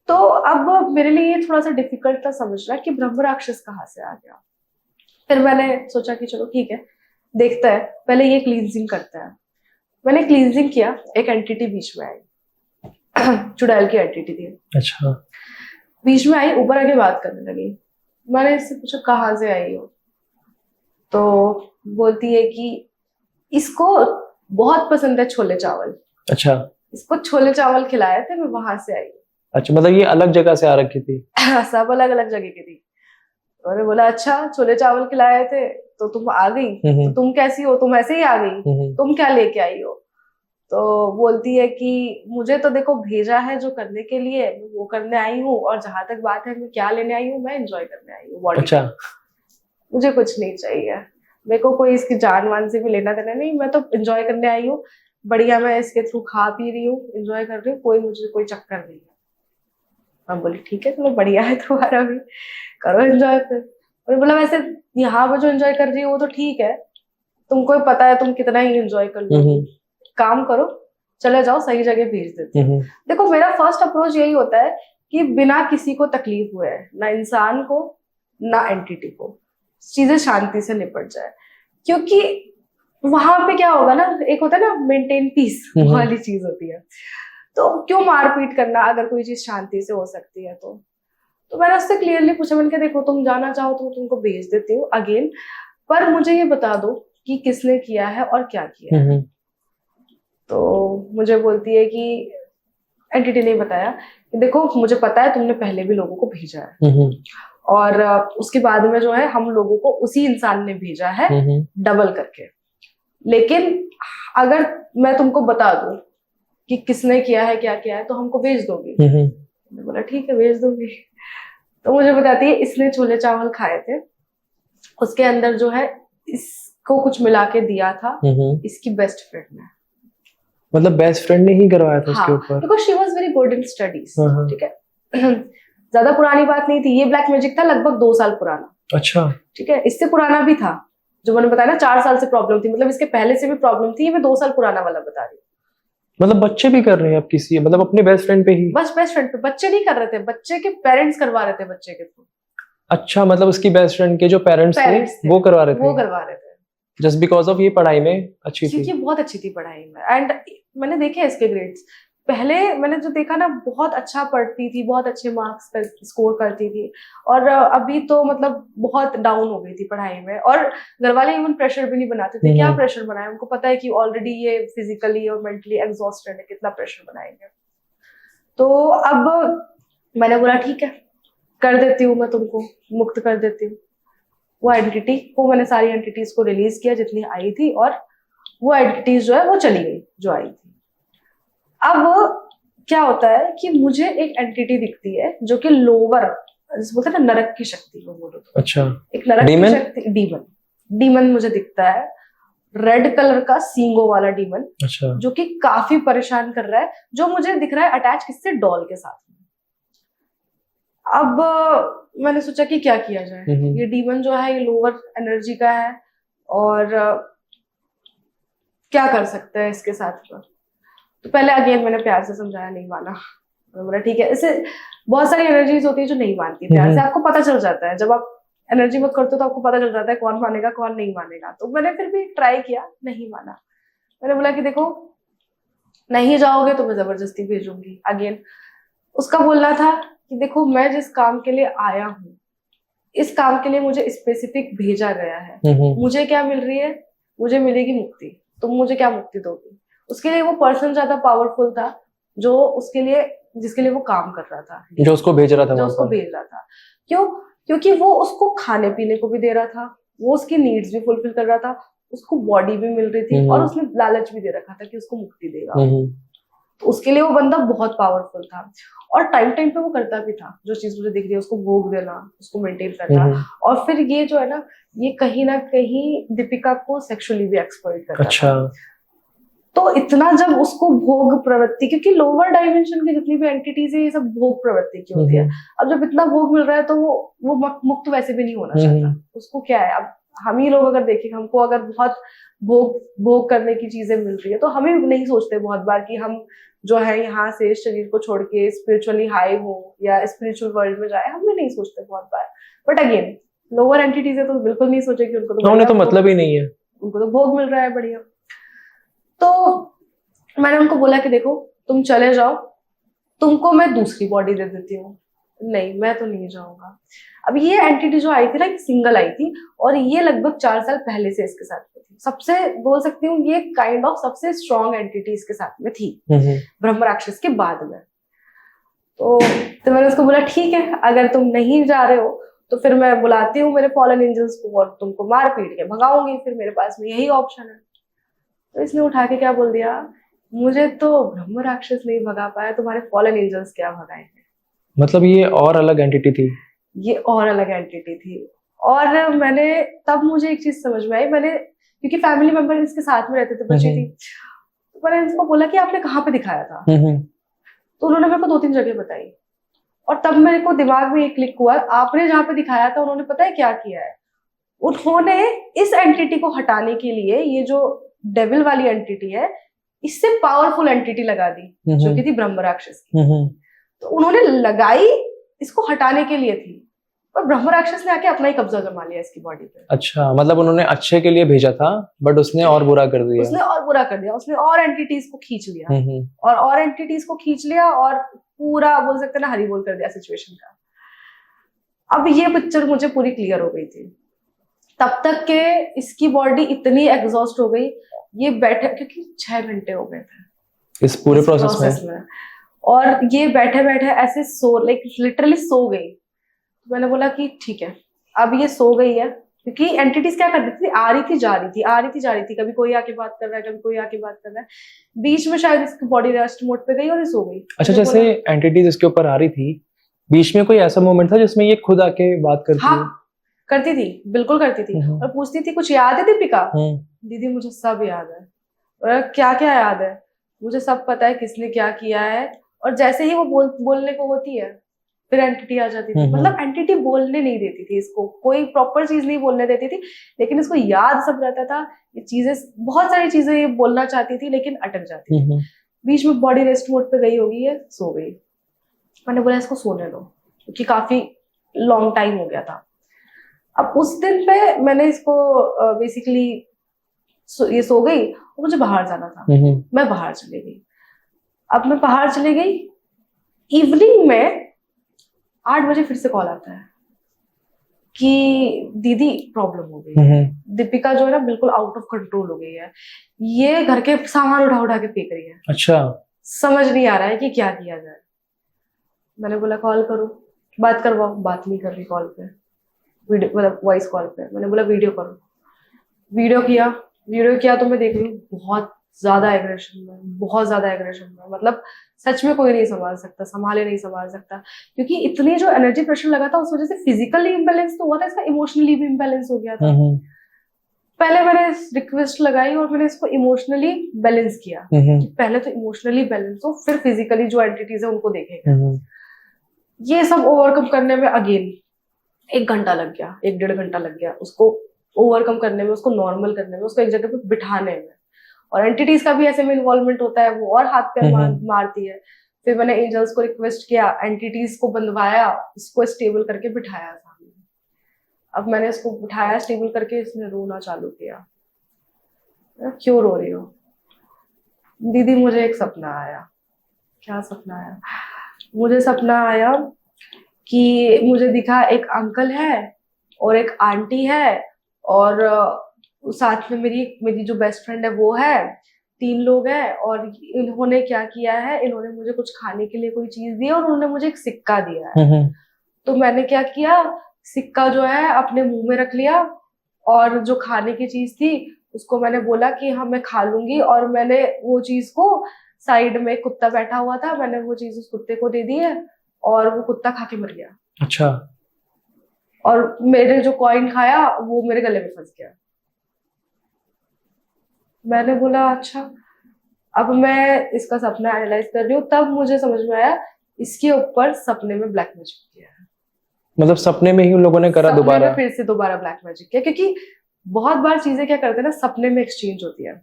तो अब मेरे लिए ये थोड़ा सा डिफिकल्ट था समझना कि ब्रह्म राक्षस कहाँ से आ गया। फिर मैंने सोचा कि चलो ठीक है, देखता है, पहले ये क्लींजिंग करता है। मैंने क्लींजिंग किया, एक एंटिटी बीच में आई चुड़ैल की एंटिटी थी। अच्छा। बीच में आई, ऊपर आके बात करने लगी। मैंने इससे पूछा कहाँ से आई हो, तो बोलती है कि इसको बहुत पसंद है छोले चावल। अच्छा। इसको छोले चावल खिलाए थे, मैं वहां से आई। अच्छा, मतलब ये अलग जगह से आ रखी थी? सब अलग अलग जगह की थी। मैंने बोला अच्छा, छोले चावल खिलाए थे तो तुम आ गई, तो तुम कैसी हो, तुम ऐसे ही आ गई, तुम क्या लेके आई हो? तो बोलती है कि मुझे तो देखो भेजा है जो करने के लिए, वो करने आई हूँ, और जहां तक बात है मैं क्या लेने आई हूँ, मैं एंजॉय करने आई हूँ बॉडी। अच्छा। मुझे कुछ नहीं चाहिए, मेरे को कोई इसकी जान वान से भी लेना देना नहीं, मैं तो एंजॉय करने आई हूँ, बढ़िया मैं इसके थ्रू खा पी रही हूँ, एंजॉय कर रही हूँ, कोई मुझे कोई चक्कर नहीं है। मैं बोली ठीक है, चलो बढ़िया है तुम्हारा भी, करो एंजॉय। फिर और बोला वैसे यहाँ पर जो एंजॉय कर रही हो वो तो ठीक है, तुमको पता है तुम कितना ही एंजॉय कर लो, काम करो, चले जाओ, सही जगह भेज देते। देखो मेरा फर्स्ट अप्रोच यही होता है कि बिना किसी को तकलीफ हुए, ना इंसान को ना एंटिटी को, चीजें शांति से निपट जाए। क्योंकि वहां पे क्या होगा ना, एक होता है ना मेंटेन पीस वाली चीज होती है, तो क्यों मारपीट करना अगर कोई चीज शांति से हो सकती है। तो मैंने उससे क्लियरली पूछा, मैंने कहा देखो तुम जाना चाहो तो तुमको भेज देती हूँ अगेन, पर मुझे ये बता दो कि किसने किया है और क्या किया है। तो मुझे बोलती है कि एंटिटी ने बताया कि देखो मुझे पता है तुमने पहले भी लोगों को भेजा है, और उसके बाद में जो है हम लोगों को उसी इंसान ने भेजा है डबल करके, लेकिन अगर मैं तुमको बता दूं कि किसने किया है क्या किया है तो हमको भेज दोगी? मैंने बोला ठीक है भेज दूंगी। तो मुझे बताती है इसने छोले चावल खाए थे, उसके अंदर जो है इसको कुछ मिला के दिया था इसकी बेस्ट फ्रेंड ने। मतलब बेस्ट फ्रेंड ने ही करवाया था उसके ऊपर? Because she was very good in studies. ठीक है ज्यादा पुरानी बात नहीं थी, ये ब्लैक मैजिक था लगभग 2 साल पुराना। अच्छा। ठीक है, इससे पुराना भी था, जो मैंने बताया ना 4 साल से प्रॉब्लम थी, मतलब इसके पहले से भी प्रॉब्लम थी, ये मैं 2 साल पुराना वाला बता रही हूँ। मतलब बच्चे भी कर रहे हैं अब किसी, मतलब अपने बेस्ट फ्रेंड पे ही? बस बेस्ट फ्रेंड पे, बच्चे नहीं कर रहे थे, बच्चे के पेरेंट्स करवा रहे थे बच्चे के थ्रू। अच्छा, मतलब उसकी बेस्ट फ्रेंड के जो पेरेंट्स थे वो करवा रहे थे? वो करवा रहे थे जस्ट बिकॉज ऑफ ये पढ़ाई में अच्छी थी? क्योंकि बहुत अच्छी थी पढ़ाई में, एंड मैंने देखे इसके ग्रेड्स, पहले मैंने जो देखा ना बहुत अच्छा पढ़ती थी, बहुत अच्छे मार्क्स स्कोर करती थी, और अभी तो मतलब बहुत डाउन हो गई थी पढ़ाई में, और घर वाले इवन प्रेशर भी नहीं बनाते थे। क्या प्रेशर बनाए, उनको पता है कि ऑलरेडी ये फिजिकली और मेंटली एग्जॉस्टेड है, कितना प्रेशर बनाएंगे। तो अब मैंने बोला ठीक है कर देती हूँ, मैं तुमको मुक्त कर देती हूँ। वो एंटिटी को मैंने सारी एंटिटीज को रिलीज किया जितनी आई थी, और वो एंटिटीज जो है वो चली गई जो आई थी। अब क्या होता है कि मुझे एक एंटिटी दिखती है जो कि लोअर, जैसे बोलते हैं ना नरक की शक्ति को बोलो तो। अच्छा। एक नरक की शक्ति, डीमन मुझे दिखता है, रेड कलर का सींगों वाला डीमन। अच्छा। जो कि काफी परेशान कर रहा है, जो मुझे दिख रहा है अटैच किससे, डॉल के साथ। अब मैंने सोचा कि क्या किया जाए, ये डीमन जो है ये लोअर एनर्जी का है, और क्या कर सकते हैं इसके साथ। तो पहले अगेन मैंने प्यार से समझाया, नहीं माना। बोला ठीक है, इससे बहुत सारी एनर्जीज होती है जो नहीं मानती प्यार से, आपको पता चल जाता है जब आप एनर्जी मत करते हो तो आपको पता चल जाता है कौन मानेगा कौन नहीं मानेगा। तो मैंने फिर भी ट्राई किया, नहीं माना। मैंने बोला कि देखो नहीं जाओगे तो मैं जबरदस्ती भेजूंगी। अगेन उसका बोलना था कि देखो मैं जिस काम के लिए आया हूँ, इस काम के लिए मुझे स्पेसिफिक भेजा गया है, मुझे क्या मिल रही है, मुझे मिलेगी मुक्ति, तुम मुझे क्या मुक्ति दोगे? उसके लिए वो पर्सन ज्यादा पावरफुल था जो उसके लिए, जिसके लिए वो काम कर रहा था, जो उसको भेज रहा था, जो उसको भेज रहा था। क्यों? क्योंकि वो उसको खाने पीने को भी दे रहा था, वो उसकी नीड्स भी फुलफिल कर रहा था, उसको बॉडी भी मिल रही थी, और उसने लालच भी दे रखा था कि उसको मुक्ति देगा। तो उसके लिए वो बंदा बहुत पावरफुल था और टाइम टाइम पे वो करता भी था, जो चीज मुझे दिख रही है उसको भोग देना, उसको मेंटेन करना। और फिर ये जो है ना, ये कहीं ना कहीं दीपिका को सेक्सुअली भी एक्सप्लॉइट करता अच्छा। था। तो इतना जब उसको भोग प्रवृत्ति, क्योंकि लोअर डायमेंशन की जितनी भी एंटिटीज है ये सब भोग प्रवृत्ति की होती है। अब जब इतना भोग मिल रहा है तो वो मुक्त वैसे भी नहीं होना चाहता। उसको क्या है, अब हम ही लोग अगर देखें, हमको अगर बहुत भोग करने की चीजें मिल रही है तो हम ही नहीं सोचते बहुत बार कि हम जो है यहाँ से शरीर को छोड़ के स्पिरिचुअली हाई हो या स्पिरिचुअल वर्ल्ड में जाए, हम भी नहीं सोचते बहुत बार। बट अगेन लोअर एंटिटीज है तो बिल्कुल नहीं सोचेगी, उनको तो मतलब ही नहीं है, उनको तो भोग मिल रहा है बढ़िया। तो मैंने उनको बोला कि देखो तुम चले जाओ, तुमको मैं दूसरी बॉडी दे देती हूँ। नहीं, मैं तो नहीं जाऊंगा। अब ये एंटिटी जो आई थी ना, सिंगल आई थी और ये लगभग 4 साल पहले से इसके साथ में थी। सबसे बोल सकती हूँ ये काइंड ऑफ सबसे स्ट्रॉन्ग एंटिटी इसके साथ में थी ब्रह्म राक्षस के बाद में। तो मैंने उसको बोला ठीक है, अगर तुम नहीं जा रहे हो तो फिर मैं बुलाती हूँ मेरे फॉलन एंजल्स को और तुमको मार पीट के भगाऊंगी, फिर मेरे पास में यही ऑप्शन है। तो इसने उठा के क्या बोल दिया, मुझे तो ब्रह्म राक्षस नहीं भगा पाया, तुम्हारे फॉलन एंजल्स क्या भगाएंगे। मतलब ये और अलग एंटिटी थी, ये और अलग एंटिटी थी। और मैंने तब मुझे एक चीज समझ में आई, मैंने क्योंकि फैमिली मेंबर इसके साथ में रहते थे, बच्ची थी, तो मैंने इसको बोला कि आपने कहाँ पे दिखाया था। तो उन्होंने मेरे को 2-3 जगह बताई और तब मेरे को दिमाग में एक क्लिक हुआ, आपने जहाँ पे दिखाया था उन्होंने पता है क्या किया है, उन्होंने इस एंटिटी को हटाने के लिए ये जो डेविल वाली एंटिटी है इससे पावरफुल एंटिटी लगा दी जो कि थी ब्रह्म राक्षस की। तो उन्होंने लगाई इसको हटाने के लिए थी, पर ब्रह्म राक्षस ने आके अपना ही कब्जा जमा लिया इसकी बॉडी पे। अच्छा, मतलब उन्होंने अच्छे के लिए भेजा था बट उसने और बुरा कर दिया। उसने और बुरा कर दिया, उसने और एंटिटीज को खींच लिया और एंटिटीज को खींच लिया और पूरा बोल सकते हैं ना हरी बोल कर दिया सिचुएशन का। अब ये पिक्चर मुझे पूरी क्लियर हो गई थी। तब तक के इसकी बॉडी इतनी एग्जॉस्ट हो गई, ये बैठे, क्योंकि 6 घंटे हो गए थे इस पूरे प्रोसेस में और ये बैठे बैठे ऐसे लाइक लिटरली सो गई। तो मैंने बोला कि ठीक है, अब ये सो गई है, क्योंकि एंटिटीज क्या कर देती थी, आ रही थी जा रही थी, आ रही थी जा रही थी, कभी कोई आके बात कर रहा है, कभी कोई आके बात कर रहा है। बीच में शायद इसकी बॉडी रेस्ट मोड पे गई और ये सो गई। अच्छा, जैसे एंटिटीज इसके ऊपर आ रही थी, बीच में कोई ऐसा मोमेंट था जिसमें ये खुद आके बात करती? हाँ, करती थी, बिल्कुल करती थी और पूछती थी कुछ याद है दीपिका? दीदी मुझे सब याद है। और क्या क्या याद है? मुझे सब पता है किसने क्या किया है। और जैसे ही वो बोलने को होती है फिर एंटिटी आ जाती थी। मतलब एंटिटी बोलने नहीं देती थी इसको, कोई प्रॉपर चीज नहीं बोलने देती थी, लेकिन इसको याद सब रहता था। ये चीजें, बहुत सारी चीजें ये बोलना चाहती थी लेकिन अटक जाती थी। बीच में बॉडी रेस्ट मोड पे गई होगी, ये सो गई। मैंने बोला इसको सोने दो, क्योंकि काफी लॉन्ग टाइम हो गया था। अब उस दिन पे मैंने इसको बेसिकली ये सो गई और मुझे बाहर जाना था। मैं बाहर चली गई। अब मैं बाहर चली गई, इवनिंग में 8 बजे फिर से कॉल आता है कि दीदी प्रॉब्लम हो गई है, दीपिका जो है ना बिल्कुल आउट ऑफ कंट्रोल हो गई है, ये घर के सामान उठा उठा के फेंक रही है। अच्छा, समझ नहीं आ रहा है कि क्या किया जाए। मैंने बोला कॉल करो, बात करवाओ, बात नहीं कर रही कॉल पे, वीडियो मतलब वॉइस कॉल पे। मैंने बोला वीडियो करो, वीडियो किया तो मैं देख रही हूँ बहुत ज्यादा एग्रेशन में, मतलब सच में कोई नहीं संभाले नहीं संभाल सकता, क्योंकि इतनी जो एनर्जी प्रेशर लगा था उस वजह से फिजिकली इम्बैलेंस तो हुआ था, इसका इमोशनली भी इम्बैलेंस हो गया था। पहले मैंने रिक्वेस्ट लगाई और मैंने इसको इमोशनली बैलेंस किया कि पहले तो इमोशनली बैलेंस हो, फिर फिजिकली जो एंटिटीज है उनको देखेगा। ये सब ओवरकम करने में अगेन 1 घंटा लग गया, 1-1.5 घंटा लग गया उसको ओवरकम करने में, उसको नॉर्मल करने में, उसको एक जगह पे बिठाने में। और एंटिटीज का भी ऐसे में इन्वॉल्वमेंट होता है, वो और हाथ पैर मारती है। फिर मैंने एंजल्स को रिक्वेस्ट किया, एंटिटीज को बंधवाया, इसको स्टेबल करके बिठाया सामने। अब मैंने इसको बिठाया स्टेबल करके, इसने रोना चालू किया। क्यों रो रही हो? दीदी मुझे एक सपना आया। क्या सपना आया? मुझे सपना आया कि मुझे दिखा एक अंकल है और एक आंटी है और साथ में मेरी जो बेस्ट फ्रेंड है वो है, 3 लोग हैं। और इन्होंने क्या किया है, इन्होंने मुझे कुछ खाने के लिए कोई चीज दी और उन्होंने मुझे एक सिक्का दिया है। तो मैंने क्या किया, सिक्का जो है अपने मुंह में रख लिया और जो खाने की चीज थी उसको मैंने बोला कि हाँ मैं खा लूंगी, और मैंने वो चीज को साइड में एक कुत्ता बैठा हुआ था, मैंने वो चीज उस कुत्ते को दे दी है और वो कुत्ता खा के मर गया। अच्छा। और मेरे जो कॉइन खाया वो मेरे गले में फंस गया। मैंने बोला अच्छा। अब मैं इसका सपना एनालाइज कर रही हूँ, तब मुझे समझ में आया इसके ऊपर सपने में ब्लैक मैजिक किया है। मतलब सपने में ही उन लोगों ने करा सपने दोबारा? में फिर से दोबारा ब्लैक मैजिक किया, क्योंकि बहुत बार चीजें क्या करते हैं ना, सपने में एक्सचेंज होती है,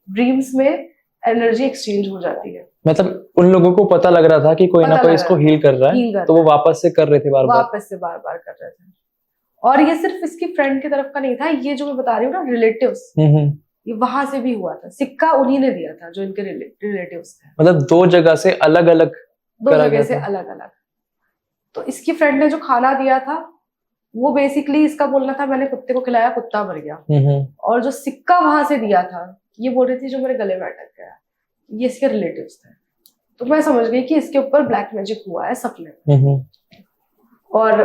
ड्रीम्स में एनर्जी एक्सचेंज हो जाती है। मतलब उन लोगों को पता लग रहा था कि कोई ना पता कोई लग इसको रहा था, हील कर रहा है, हील कर तो वो रहा है। वापस से कर रहे थे बार बार। वापस से बार बार कर रहे थे। और ये सिर्फ इसकी फ्रेंड की तरफ का नहीं था, ये जो मैं बता रही हूँ ना रिलेटिव्स, ये वहां से भी हुआ था। सिक्का उन्हीं ने दिया था जो इनके रिलेटिव्स थे। मतलब दो जगह से अलग अलग दो करा जगह गया से था। अलग अलग। तो इसकी फ्रेंड ने जो खाना दिया था वो बेसिकली इसका बोलना था मैंने कुत्ते को खिलाया, कुत्ता मर गया। और जो सिक्का वहां से दिया था, ये बोल रही थी जो मेरे गले में अटक गया, ये इसके रिलेटिव्स थे। तो मैं समझ गई कि इसके ऊपर ब्लैक मैजिक हुआ है सपने में। और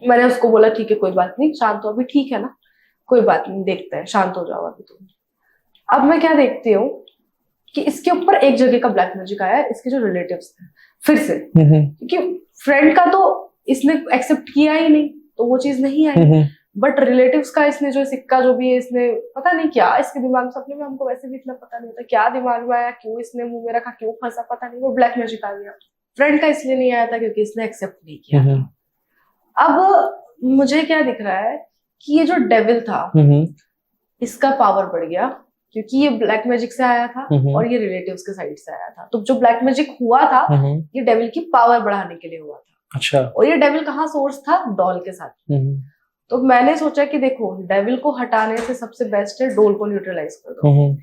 मैंने उसको बोला ठीक है कोई बात नहीं, शांत हो अभी, ठीक है ना, कोई बात नहीं, देखते हैं, शांत हो जाओ अभी तुम। अब मैं क्या देखती हूँ कि इसके ऊपर एक जगह का ब्लैक मैजिक आया है, इसके जो रिलेटिव्स थे फिर से, क्योंकि फ्रेंड का तो इसने एक्सेप्ट किया ही नहीं, तो वो चीज नहीं आई। बट रिलेटिव्स का इसने जो सिक्का जो भी है, इसने पता नहीं क्या इसके दिमाग में, सपने में हमको वैसे भी इतना पता नहीं होता क्या दिमाग में आया, क्यों इसने मुंह में रखा, क्यों फंसा, पता नहीं, वो ब्लैक मैजिक आ गया। फ्रेंड का इसलिए नहीं आया था क्योंकि इसने एक्सेप्ट नहीं किया था। अब मुझे क्या दिख रहा है कि ये जो डेविल था इसका पावर बढ़ गया, क्योंकि ये ब्लैक मैजिक से आया था और ये रिलेटिव्स के साइड से आया था। तो जो ब्लैक मैजिक हुआ था ये डेविल की पावर बढ़ाने के लिए हुआ था। अच्छा। और ये डेविल कहाँ सोर्स था, डॉल के साथ। तो मैंने सोचा कि देखो डेविल को हटाने से सबसे बेस्ट है डॉल को न्यूट्रलाइज कर दो।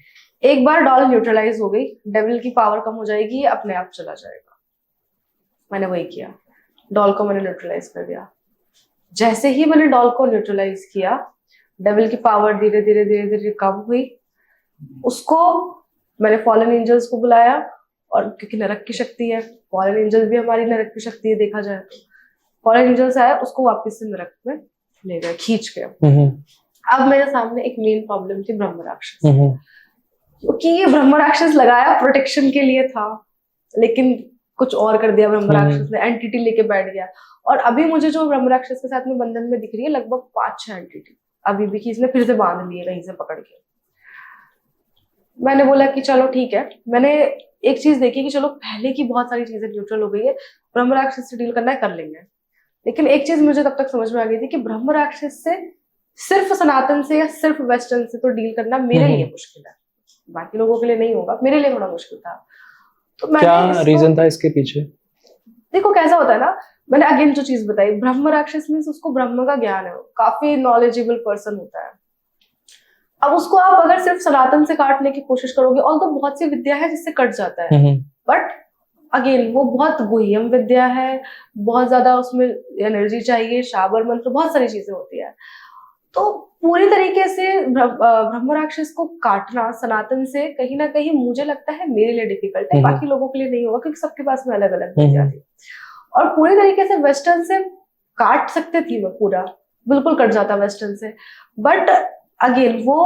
एक बार डॉल न्यूट्रलाइज हो गई, डेविल की पावर कम हो जाएगी, ये अपने आप चला जाएगा। मैंने वही किया, डॉल को मैंने न्यूट्रलाइज कर दिया। जैसे ही मैंने डॉल को न्यूट्रलाइज किया, डेविल की पावर धीरे धीरे धीरे धीरे कम हुई। उसको मैंने फॉलन एंजल्स को बुलाया, और क्योंकि नरक की शक्ति है, फॉलन एंजल भी हमारी नरक की शक्ति है देखा जाए तो। फॉलन एंजल्स आया, उसको वापस से नरक में ले गए खींच के। अब मेरे सामने एक मेन प्रॉब्लम थी ब्रह्म राक्षस, क्योंकि ये ब्रह्म राक्षस लगाया प्रोटेक्शन के लिए था, लेकिन कुछ और कर दिया ब्रह्म राक्षस ने, एंटिटी लेके बैठ गया। और अभी मुझे जो ब्रह्म राक्षस के साथ में बंधन में दिख रही है लगभग 5-6 एंटिटी अभी भी, कि इसने फिर से बांध लिए कहीं से पकड़ के। मैंने बोला कि चलो ठीक है, मैंने एक चीज देखी कि चलो पहले की बहुत सारी चीजें न्यूट्रल हो गई है, ब्रह्म राक्षस से डील करना है कर लेंगे। लेकिन एक चीज मुझे तब तक समझ में आ गई थी कि ब्रह्म राक्षस से सिर्फ सनातन से या सिर्फ वेस्टर्न से तो डील करना मेरे लिए मुश्किल है, बाकी लोगों के लिए नहीं होगा, मेरे लिए थोड़ा मुश्किल था। तो क्या रीजन था इसके पीछे? देखो कैसा होता है ना, मैंने अगेन जो चीज बताई, ब्रह्म राक्षस मींस उसको ब्रह्म का ज्ञान है, काफी नॉलेजेबल पर्सन होता है। अब उसको आप अगर सिर्फ सनातन से काटने की कोशिश करोगे, और तो बहुत सी विद्या है जिससे कट जाता है, बट अगेन वो बहुत गुह्यम विद्या है, बहुत ज्यादा उसमें एनर्जी चाहिए, शाबर मंत्र, बहुत सारी चीजें होती है। तो पूरी तरीके से ब्रह्म राक्षस को काटना सनातन से कहीं ना कहीं मुझे लगता है मेरे लिए डिफिकल्ट है, बाकी लोगों के लिए नहीं होगा क्योंकि सबके पास में अलग अलग विद्या थी। और पूरी तरीके से वेस्टर्न से काट सकते थी मैं, पूरा बिल्कुल कट जाता वेस्टर्न से, बट अगेन वो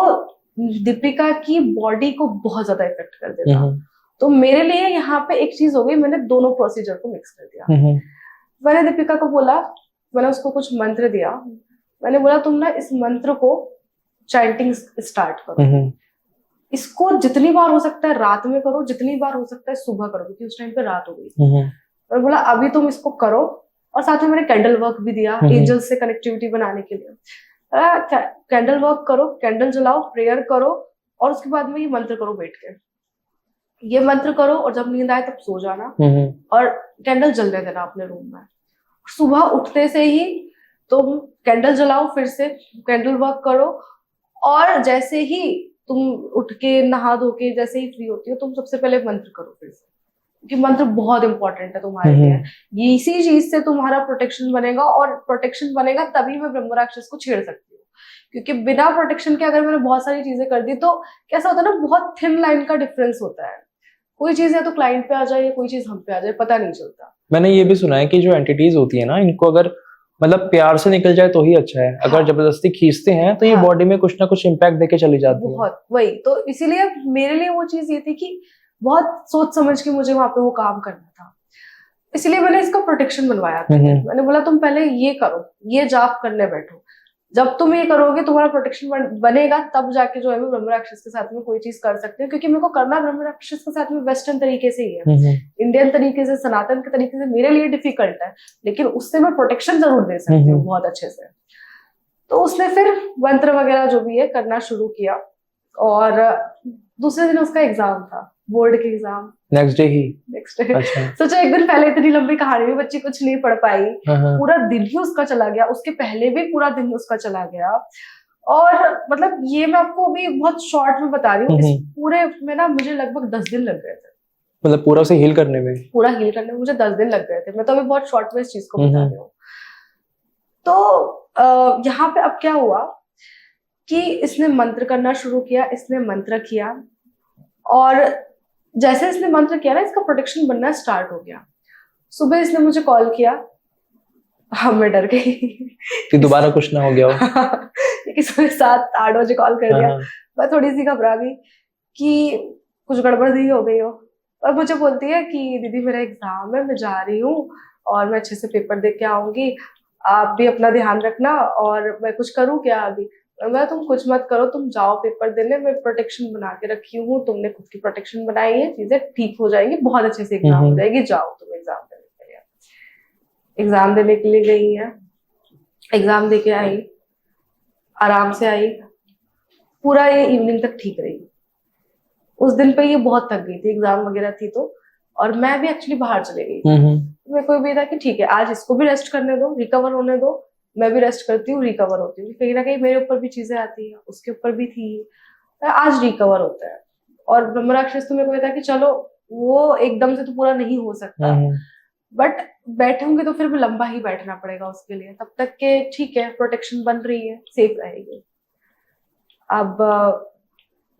दीपिका की बॉडी को बहुत ज्यादा इफेक्ट कर देता। तो मेरे लिए यहाँ पे एक चीज हो गई, मैंने दोनों प्रोसीजर को मिक्स कर दिया। मैंने दीपिका को बोला, मैंने उसको कुछ मंत्र दिया, मैंने बोला तुम ना इस मंत्र को चैंटिंग स्टार्ट करो, इसको जितनी बार हो सकता है रात में करो, जितनी बार हो सकता है सुबह करो, क्योंकि उस टाइम पे रात हो गई। मैंने बोला अभी तुम इसको करो, और साथ में मैंने कैंडल वर्क भी दिया एंजल्स से कनेक्टिविटी बनाने के लिए। कैंडल वर्क करो, कैंडल जलाओ, प्रेयर करो, और उसके बाद में ये मंत्र करो बैठ के, ये मंत्र करो, और जब नींद आए तब सो जाना, और कैंडल जलने देना अपने रूम में। सुबह उठते से ही तुम कैंडल जलाओ, फिर से कैंडल वर्क करो, और जैसे ही तुम उठ के नहा धो के जैसे ही फ्री होती हो, तुम सबसे पहले मंत्र करो फिर से, क्योंकि मंत्र बहुत इंपॉर्टेंट है तुम्हारे लिए। इसी चीज से तुम्हारा प्रोटेक्शन बनेगा, और प्रोटेक्शन बनेगा तभी मैं ब्रह्म राक्षस को छेड़ सकती हूँ, क्योंकि बिना प्रोटेक्शन के अगर मैंने बहुत सारी चीजें कर दी तो कैसा होता है ना, बहुत थिन लाइन का डिफरेंस होता है, कोई चीज या तो क्लाइंट पे आ जाए या कोई चीज हम पे आ जाए, पता नहीं चलता। मैंने ये भी सुना है कि जो एंटिटीज होती है ना, इनको अगर मतलब प्यार से निकल जाए तो ही अच्छा है, अगर जबरदस्ती खींचते हैं तो ये बॉडी में कुछ ना कुछ इम्पैक्ट देके चली जाती है। बहुत, वही तो इसीलिए मेरे लिए वो चीज ये थी कि बहुत सोच समझ के मुझे वहां पे वो काम करना था, इसलिए मैंने इसका प्रोटेक्शन बनवाया था। मैंने बोला तुम पहले ये करो, ये जाप करने बैठो, जब तुम ये करोगे तुम्हारा प्रोटेक्शन बनेगा, तब जाके जो है मैं ब्रह्म राक्षस के साथ में कोई चीज कर सकती हूँ, क्योंकि मेरे को करना ब्रह्म राक्षस के साथ में वेस्टर्न तरीके से ही है, इंडियन तरीके से, सनातन के तरीके से मेरे लिए डिफिकल्ट है, लेकिन उससे मैं प्रोटेक्शन जरूर दे सकती हूँ बहुत अच्छे से। तो उसने फिर मंत्र वगैरह जो भी है करना शुरू किया, और दूसरे दिन उसका एग्जाम था, बोर्ड के एग्जाम, नेक्स्ट डे। अच्छा। सोचो एक दिन पहले इतनी लंबी कहानी में बच्ची कुछ नहीं पढ़ पाई, पूरा दिन ही उसका चला गया, उसके पहले भी पूरा दिन उसका चला गया। और मतलब ये मैं आपको अभी बहुत शॉर्ट में बता रही हूँ, इस पूरे में ना मुझे लगभग 10 दिन लग गए थे, मतलब पूरा से हील करने में मुझे 10 दिन लग गए थे। मैं तो अभी बहुत शॉर्ट में इस चीज को बता रही हूँ। तो यहाँ पे अब क्या हुआ कि इसने मंत्र करना शुरू किया, इसने मंत्र किया, और जैसे इसने मंत्र किया ना, इसका प्रोटेक्शन बनना स्टार्ट हो गया। सुबह इसने मुझे कॉल किया, हाँ मैं डर गई कि दोबारा कुछ ना हो गया हो। सुबह 7-8 बजे कॉल कर दिया। मैं थोड़ी सी घबरा गई कि कुछ गड़बड़ ही हो गई हो, और मुझे बोलती है कि दीदी मेरा एग्जाम है, मैं जा रही हूँ और मैं अच्छे से पेपर दे के आऊंगी, आप भी अपना ध्यान रखना, और मैं कुछ करूँ क्या अभी? मैं तुम कुछ मत करो, तुम जाओ पेपर देने, मैं प्रोटेक्शन बना के रखी हूँ, तुमने खुद की प्रोटेक्शन बनाई है, चीजें ठीक हो जाएंगी, बहुत अच्छे से एग्जाम हो जाएगी, जाओ तुम एग्जाम देने के लिए। एग्जाम देने के लिए गई है, एग्जाम दे के आई, आराम से आई, पूरा ये इवनिंग तक ठीक रही। उस दिन पे ये बहुत थक गई थी, एग्जाम वगैरह थी तो, और मैं भी एक्चुअली बाहर चले गई थी। मेरे को भी था कि ठीक है आज इसको भी रेस्ट करने दो, रिकवर होने दो, मैं भी रेस्ट करती हूँ, रिकवर होती हूँ। कहीं ना कहीं मेरे ऊपर भी चीजें आती है, उसके ऊपर भी थी, आज रिकवर होता है। और ब्रह्म राक्षस तो मेरे को था कि चलो वो एकदम से तो पूरा नहीं हो सकता, बट बैठूंगी तो फिर भी लंबा ही बैठना पड़ेगा उसके लिए, तब तक के ठीक है प्रोटेक्शन बन रही है, सेफ रहेगी। अब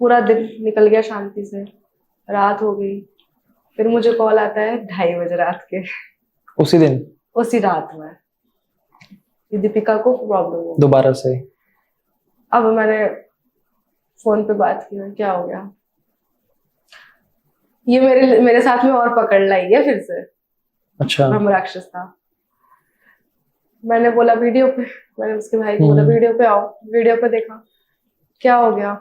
पूरा दिन निकल गया शांति से, रात हो गई, फिर मुझे कॉल आता है 2:30 बजे रात के, उसी रात में दीपिका को प्रॉब्लम हो दोबारा से। अब मैंने फोन पे बात की, क्या हो गया, ये मेरे साथ में और पकड़ लाई है फिर से। अच्छा। ब्रह्म राक्षस था। मैंने बोला वीडियो पे, मैंने उसके भाई को बोला वीडियो पे आओ, वीडियो पे देखा, क्या हो गया?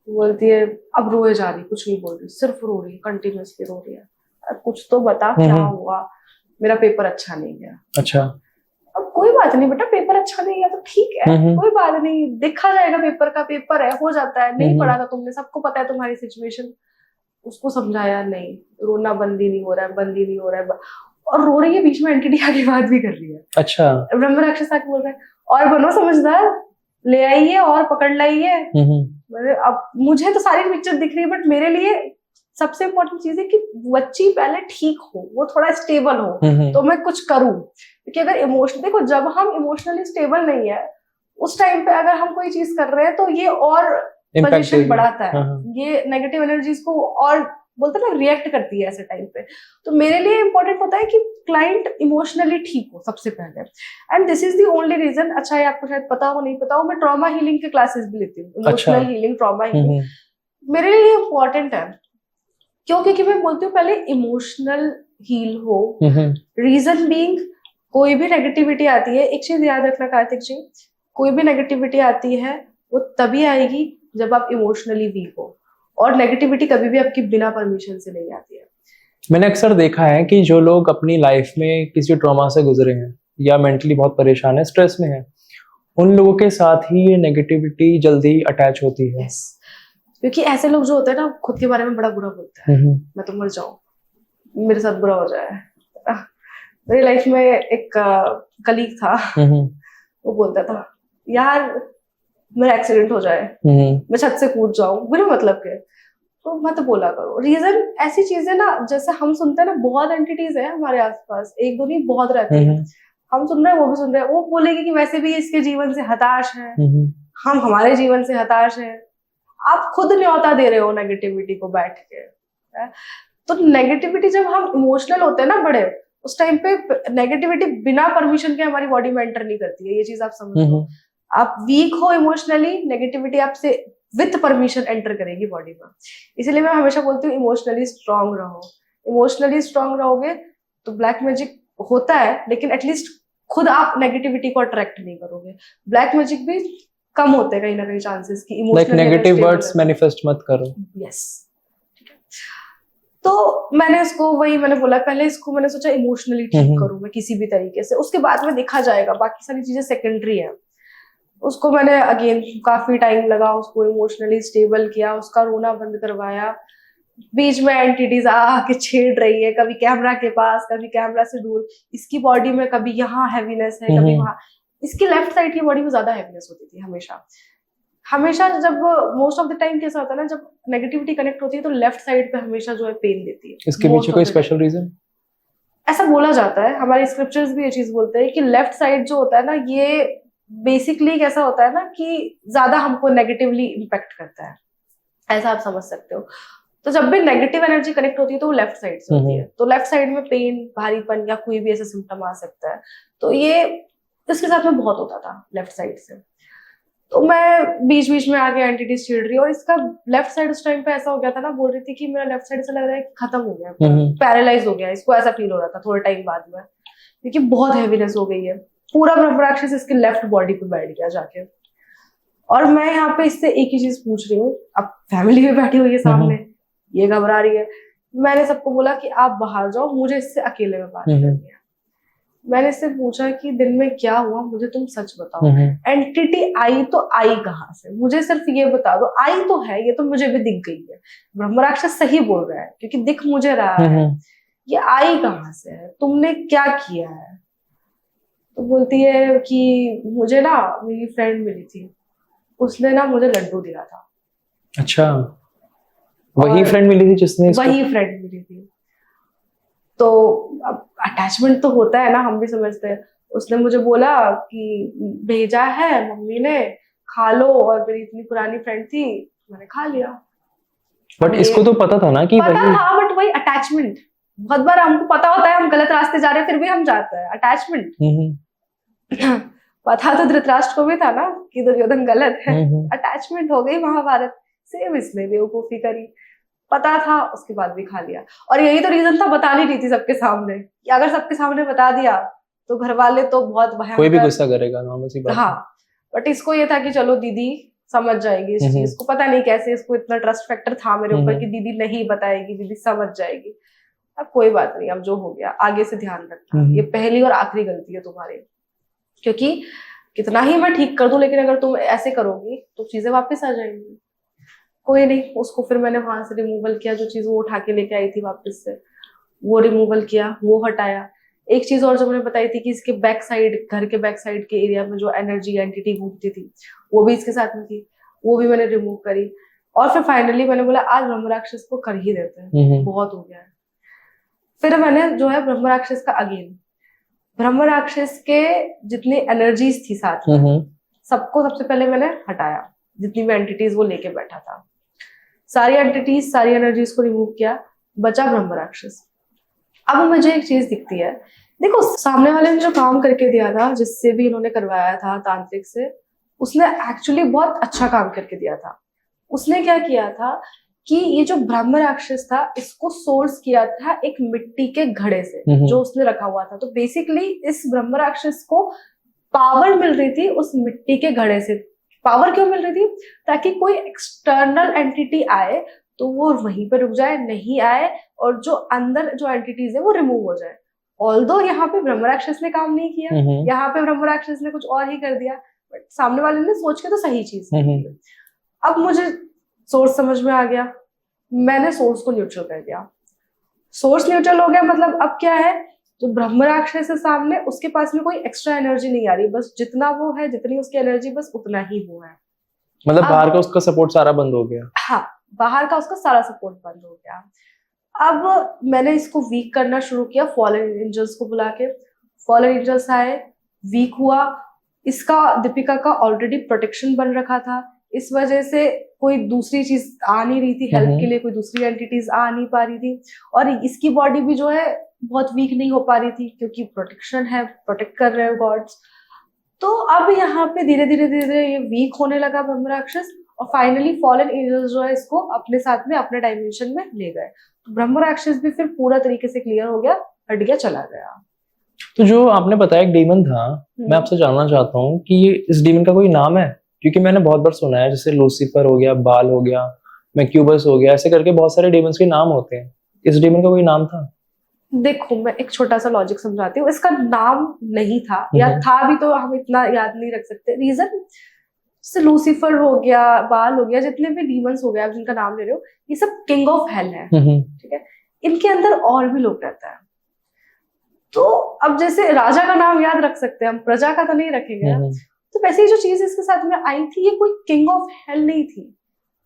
बोलती है अब रोए जा रही, कुछ नहीं बोल रही, सिर्फ रो रही, कंटिन्यूअसली रो रही है, कुछ तो बता क्या हुआ? मेरा पेपर अच्छा नहीं गया। अच्छा। अब कोई बात नहीं बेटा, पेपर अच्छा नहीं गया तो ठीक है, कोई बात नहीं, देखा जाएगा, पेपर का पेपर है, हो जाता है, नहीं पढ़ा था तुमने, सबको पता है तुम्हारी सिचुएशन। उसको समझाया, नहीं रोना बंद ही नहीं हो रहा है, और रो रही है, बीच में एंटिटी आगे बात भी कर रही है। अच्छा। ब्रह्म राक्षस आके बोल रहा है और बनो समझदार, ले आई है और पकड़ लाई है। अब मुझे तो सारी पिक्चर दिख रही है, बट मेरे लिए सबसे इम्पोर्टेंट चीज है कि बच्ची पहले ठीक हो, वो थोड़ा स्टेबल हो, तो मैं कुछ करूं। क्योंकि अगर इमोशनल, देखो जब हम इमोशनली स्टेबल नहीं है उस टाइम पे अगर हम कोई चीज कर रहे हैं तो ये और पोजीशन बढ़ाता है, ये नेगेटिव एनर्जीज को और बोलते ना रिएक्ट करती है ऐसे टाइम पे। तो मेरे लिए इंपॉर्टेंट होता है कि क्लाइंट इमोशनली ठीक हो सबसे पहले, and this is the only reason. अच्छा है, आपको शायद पता हो नहीं पता हो, मैं ट्रॉमा हीलिंग के क्लासेस भी लेती हूँ, इमोशनल हीलिंग, ट्रॉमा हीलिंग मेरे लिए इम्पोर्टेंट है। क्यों? क्योंकि मैं बोलती हूँ पहले इमोशनल हील हो। रीजन बीइंग, कोई भी नेगेटिविटी आती है, एक चीज याद रखना कार्तिक जी, कोई भी नेगेटिविटी आती है वो तभी आएगी जब आप इमोशनली वीक हो, और नेगेटिविटी कभी भी आपकी बिना परमिशन से नहीं आती है। मैंने अक्सर देखा है कि जो लोग अपनी लाइफ में किसी ट्रॉमा से गुजरे हैं या मेंटली बहुत परेशान है, स्ट्रेस में है, उन लोगों के साथ ही ये नेगेटिविटी जल्दी अटैच होती है। yes. क्योंकि ऐसे लोग जो होते हैं ना, खुद के बारे में बड़ा बुरा बोलते हैं, मैं तो मर जाऊं, मेरे साथ बुरा हो जाए। मेरी लाइफ में एक कलीग था, वो बोलता था यार मेरा एक्सीडेंट हो जाए, मैं छत से कूद जाऊं बिना मतलब के, तो मत बोला करो। रीजन ऐसी चीजें ना, जैसे हम सुनते हैं ना, बहुत एंटिटीज है हमारे आसपास, एक दो नहीं बहुत रहती है, हम सुन रहे हैं, वो भी सुन रहे हैं, वो बोलेगी कि वैसे भी इसके जीवन से हताश है, हम हमारे जीवन से हताश है। आप खुद न्योता दे रहे हो नेगेटिविटी को बैठ के। तो नेगेटिविटी, जब हम इमोशनल होते हैं ना बड़े, उस टाइम पे नेगेटिविटी बिना परमिशन के हमारी बॉडी में एंटर नहीं करती है, ये चीज आप समझो। आप वीक हो इमोशनली, नेगेटिविटी आपसे विथ परमिशन एंटर करेगी बॉडी में। इसीलिए मैं हमेशा बोलती हूँ इमोशनली स्ट्रांग रहो। इमोशनली स्ट्रांग रहोगे तो ब्लैक मैजिक होता है, लेकिन एटलीस्ट खुद आप नेगेटिविटी को अट्रैक्ट नहीं करोगे। ब्लैक मैजिक भी कम होते हैं कहीं ना कहीं चांसेस की लाइक नेगेटिव वर्ड्स मैनिफेस्ट मत करो। यस, ठीक है। तो मैंने इसको वही मैंने बोला, पहले इसको मैंने सोचा इमोशनली ठीक करूं मैं किसी भी तरीके से, उसके बाद में देखा जाएगा, बाकी सारी चीजें सेकेंडरी है। उसको मैंने अगेन काफी टाइम लगा, उसको इमोशनली स्टेबल किया, उसका रोना बंद करवाया। बीच में एंटिटीज आके छेड़ रही है, कभी कैमरा के पास, कभी कैमरा से दूर, इसकी बॉडी में कभी यहाँ हैवीनेस है, कभी वहां। इसकी लेफ्ट साइड की बॉडी में ज्यादा हैवीनेस होती थी हमेशा हमेशा। जब मोस्ट ऑफ द टाइम कैसा होता है ना, जब नेगेटिविटी कनेक्ट होती है तो लेफ्ट साइड पे हमेशा जो है पेन देती है। इसके पीछे कोई स्पेशल रीजन? ऐसा बोला जाता है, हमारे स्क्रिप्चर्स भी ये चीज बोलते हैं कि लेफ्ट साइड जो होता है ना, ये बेसिकली कैसा होता है ना कि ज्यादा हमको नेगेटिवली इम्पेक्ट करता है, ऐसा आप समझ सकते हो। तो जब भी नेगेटिव एनर्जी कनेक्ट होती है तो वो लेफ्ट साइड से होती है, तो लेफ्ट साइड में पेन, भारीपन या कोई भी ऐसा सिम्टम आ सकता है। तो ये इसके साथ में बहुत होता था लेफ्ट साइड से। तो मैं बीच बीच में आके एंटिटीज छेड़ रही, और इसका लेफ्ट साइड उस टाइम पे ऐसा हो गया था ना, बोल रही थी कि मेरा लेफ्ट साइड ऐसा लग रहा है कि खत्म हो गया, पैरालाइज हो गया, इसको ऐसा फील हो रहा था थोड़े टाइम बाद में, क्योंकि बहुत हैवीनेस हो गई है। पूरा ब्रह्मराक्षस इसके लेफ्ट बॉडी पे बैठ गया जाके। और मैं यहाँ पे इससे एक ही चीज पूछ रही हूँ, अब फैमिली में बैठी हुई है सामने, ये घबरा रही है। मैंने सबको बोला कि आप बाहर जाओ, मुझे इससे अकेले में बात करनी है। मैंने इससे पूछा कि दिन में क्या हुआ, मुझे तुम सच बताओ। एंटिटी आई तो आई कहाँ से, मुझे सिर्फ ये बता दो। आई तो है, ये तो मुझे भी दिख गई है, ब्रह्मराक्षस सही बोल रहा है क्योंकि दिख मुझे रहा है। ये आई कहाँ से है, तुमने क्या किया है? तो बोलती है कि मुझे ना मेरी फ्रेंड मिली थी, उसने ना मुझे लड्डू दिया था। अच्छा, वही फ्रेंड मिली थी जिसने वही फ्रेंड मिली थी। तो अब अटैचमेंट तो होता है ना, हम भी समझते हैं। उसने मुझे बोला कि भेजा है मम्मी ने, खा लो, और मेरी इतनी पुरानी फ्रेंड थी, मैंने खा लिया। बट इसको तो पता था ना कि पता था, बट वही अटैचमेंट। बहुत बार हमको पता होता है हम गलत रास्ते जा रहे हैं, फिर भी हम जाते हैं, अटैचमेंट। पता तो धृतराष्ट्र को भी था ना कि दुर्योधन गलत है, अटैचमेंट हो गई महाभारत। सेम इसने बेवकूफी करी, पता था, उसके बाद भी खा लिया। और यही तो रीजन था, बता नहीं रही थी सबके सामने, कि अगर सबके सामने बता दिया तो घर वाले तो बहुत भयंकर, कोई भी गुस्सा करेगा, नॉर्मल सी बात। हाँ, बट इसको ये था कि चलो दीदी समझ जाएगी इस चीज को। पता नहीं कैसे इसको इतना ट्रस्ट फैक्टर था मेरे ऊपर कि दीदी नहीं बताएगी, दीदी समझ जाएगी। अब कोई बात नहीं, अब जो हो गया आगे से ध्यान रखना, ये पहली और आखिरी गलती है तुम्हारी। क्योंकि कितना ही मैं ठीक कर दूं, लेकिन अगर तुम ऐसे करोगी तो चीजें वापस आ जाएंगी। कोई नहीं, उसको फिर मैंने वहां से रिमूवल किया, जो चीज वो उठा के लेके आई थी वापस से, वो रिमूवल किया, वो हटाया। एक चीज और जो मैंने बताई थी कि इसके बैक साइड, घर के बैक साइड के एरिया में जो एनर्जी एंटिटी घूमती थी, वो भी इसके साथ में थी, वो भी मैंने रिमूव करी। और फिर फाइनली मैंने बोला आज ब्रह्मराक्षस को कर ही देते हैं, बहुत हो गया है। फिर मैंने जो है ब्रह्मराक्षस का अगेन, ब्रह्मराक्षस के जितनी एनर्जीज थी साथ में, सबको सबसे पहले मैंने हटाया, जितनी भी एंटिटीज वो लेके बैठा था, सारी एंटिटीज, सारी एनर्जीज को रिमूव किया, बचा ब्रह्मराक्षस। अब मुझे एक चीज दिखती है, देखो सामने वाले ने जो काम करके दिया था, जिससे भी इन्होंने करवाया था तांत्रिक से, उसने एक्चुअली बहुत अच्छा काम करके दिया था। उसने क्या किया था कि ये जो ब्रह्मराक्षस था, इसको सोर्स किया था एक मिट्टी के घड़े से जो उसने रखा हुआ था। तो बेसिकली इस ब्रह्मराक्षस को पावर मिल रही थी उस मिट्टी के घड़े से। पावर क्यों मिल रही थी? ताकि कोई एक्सटर्नल एंटिटी आए तो वो वहीं पे रुक जाए, नहीं आए, और जो अंदर जो एंटिटीज है वो रिमूव हो जाए। ऑल्दो यहाँ पे ब्रह्मराक्षस ने काम नहीं किया, यहाँ पे ब्रह्मराक्षस ने कुछ और ही कर दिया, बट सामने वाले ने सोच के तो सही चीज की। अब मुझे सोर्स समझ में आ गया, मैंने सोर्स को न्यूट्रल कर दिया। सोर्स न्यूट्रल हो गया, मतलब अब क्या है, जो ब्रह्मराक्षस है सामने, उसके पास में कोई एक्स्ट्रा एनर्जी नहीं आ रही, बस जितना वो है, जितनी उसकी एनर्जी, बस उतना ही वो है। मतलब बाहर का उसका सपोर्ट सारा बंद हो गया। हाँ, बाहर का उसका सारा सपोर्ट बंद हो गया। अब मैंने इसको वीक करना शुरू किया, फॉलन एंजल्स को बुला के। फॉलन एंजल्स आए, वीक हुआ। इसका, दीपिका का ऑलरेडी प्रोटेक्शन बन रखा था, इस वजह से कोई दूसरी चीज आ नहीं रही थी हेल्प के लिए, कोई दूसरी एंटिटीज आ नहीं पा रही थी। और इसकी बॉडी भी जो है बहुत वीक नहीं हो पा रही थी, क्योंकि प्रोटेक्शन है, प्रोटेक्ट कर रहे हैं गॉड्स। तो अब यहाँ पे धीरे धीरे धीरे ये वीक होने लगा ब्रह्मराक्षस, और फाइनली फॉलन एंजल्स जो है इसको अपने साथ में अपने डायमेंशन में ले गए। तो ब्रह्म राक्षस भी फिर पूरा तरीके से क्लियर हो गया, हट गया, चला गया। तो जो आपने बताया एक डीमन था, मैं आपसे जानना चाहता हूँ कि ये इस डीमन का कोई नाम है? क्योंकि मैंने बहुत बार सुना है, जैसे लूसीफर हो गया, बाल हो गया, मैक्यूबस हो गया, ऐसे करके बहुत सारे डीमंस के नाम होते हैं। इस डीमन का कोई नाम था? देखो मैं एक छोटा सा लॉजिक समझाती हूँ। इसका नाम नहीं था, या था भी तो हम इतना याद नहीं रख सकते। रीजन जैसे लूसीफर हो गया, बाल हो गया, जितने भी डीमंस हो गया आप जिनका नाम ले रहे हो, ये सब किंग ऑफ हेल है, ठीक है। इनके अंदर और भी लोग रहते हैं। तो अब जैसे राजा का नाम याद रख सकते हैं हम, प्रजा का तो नहीं रखेंगे ना। तो वैसे ही जो चीज इसके साथ में आई थी, ये कोई किंग ऑफ हेल नहीं थी।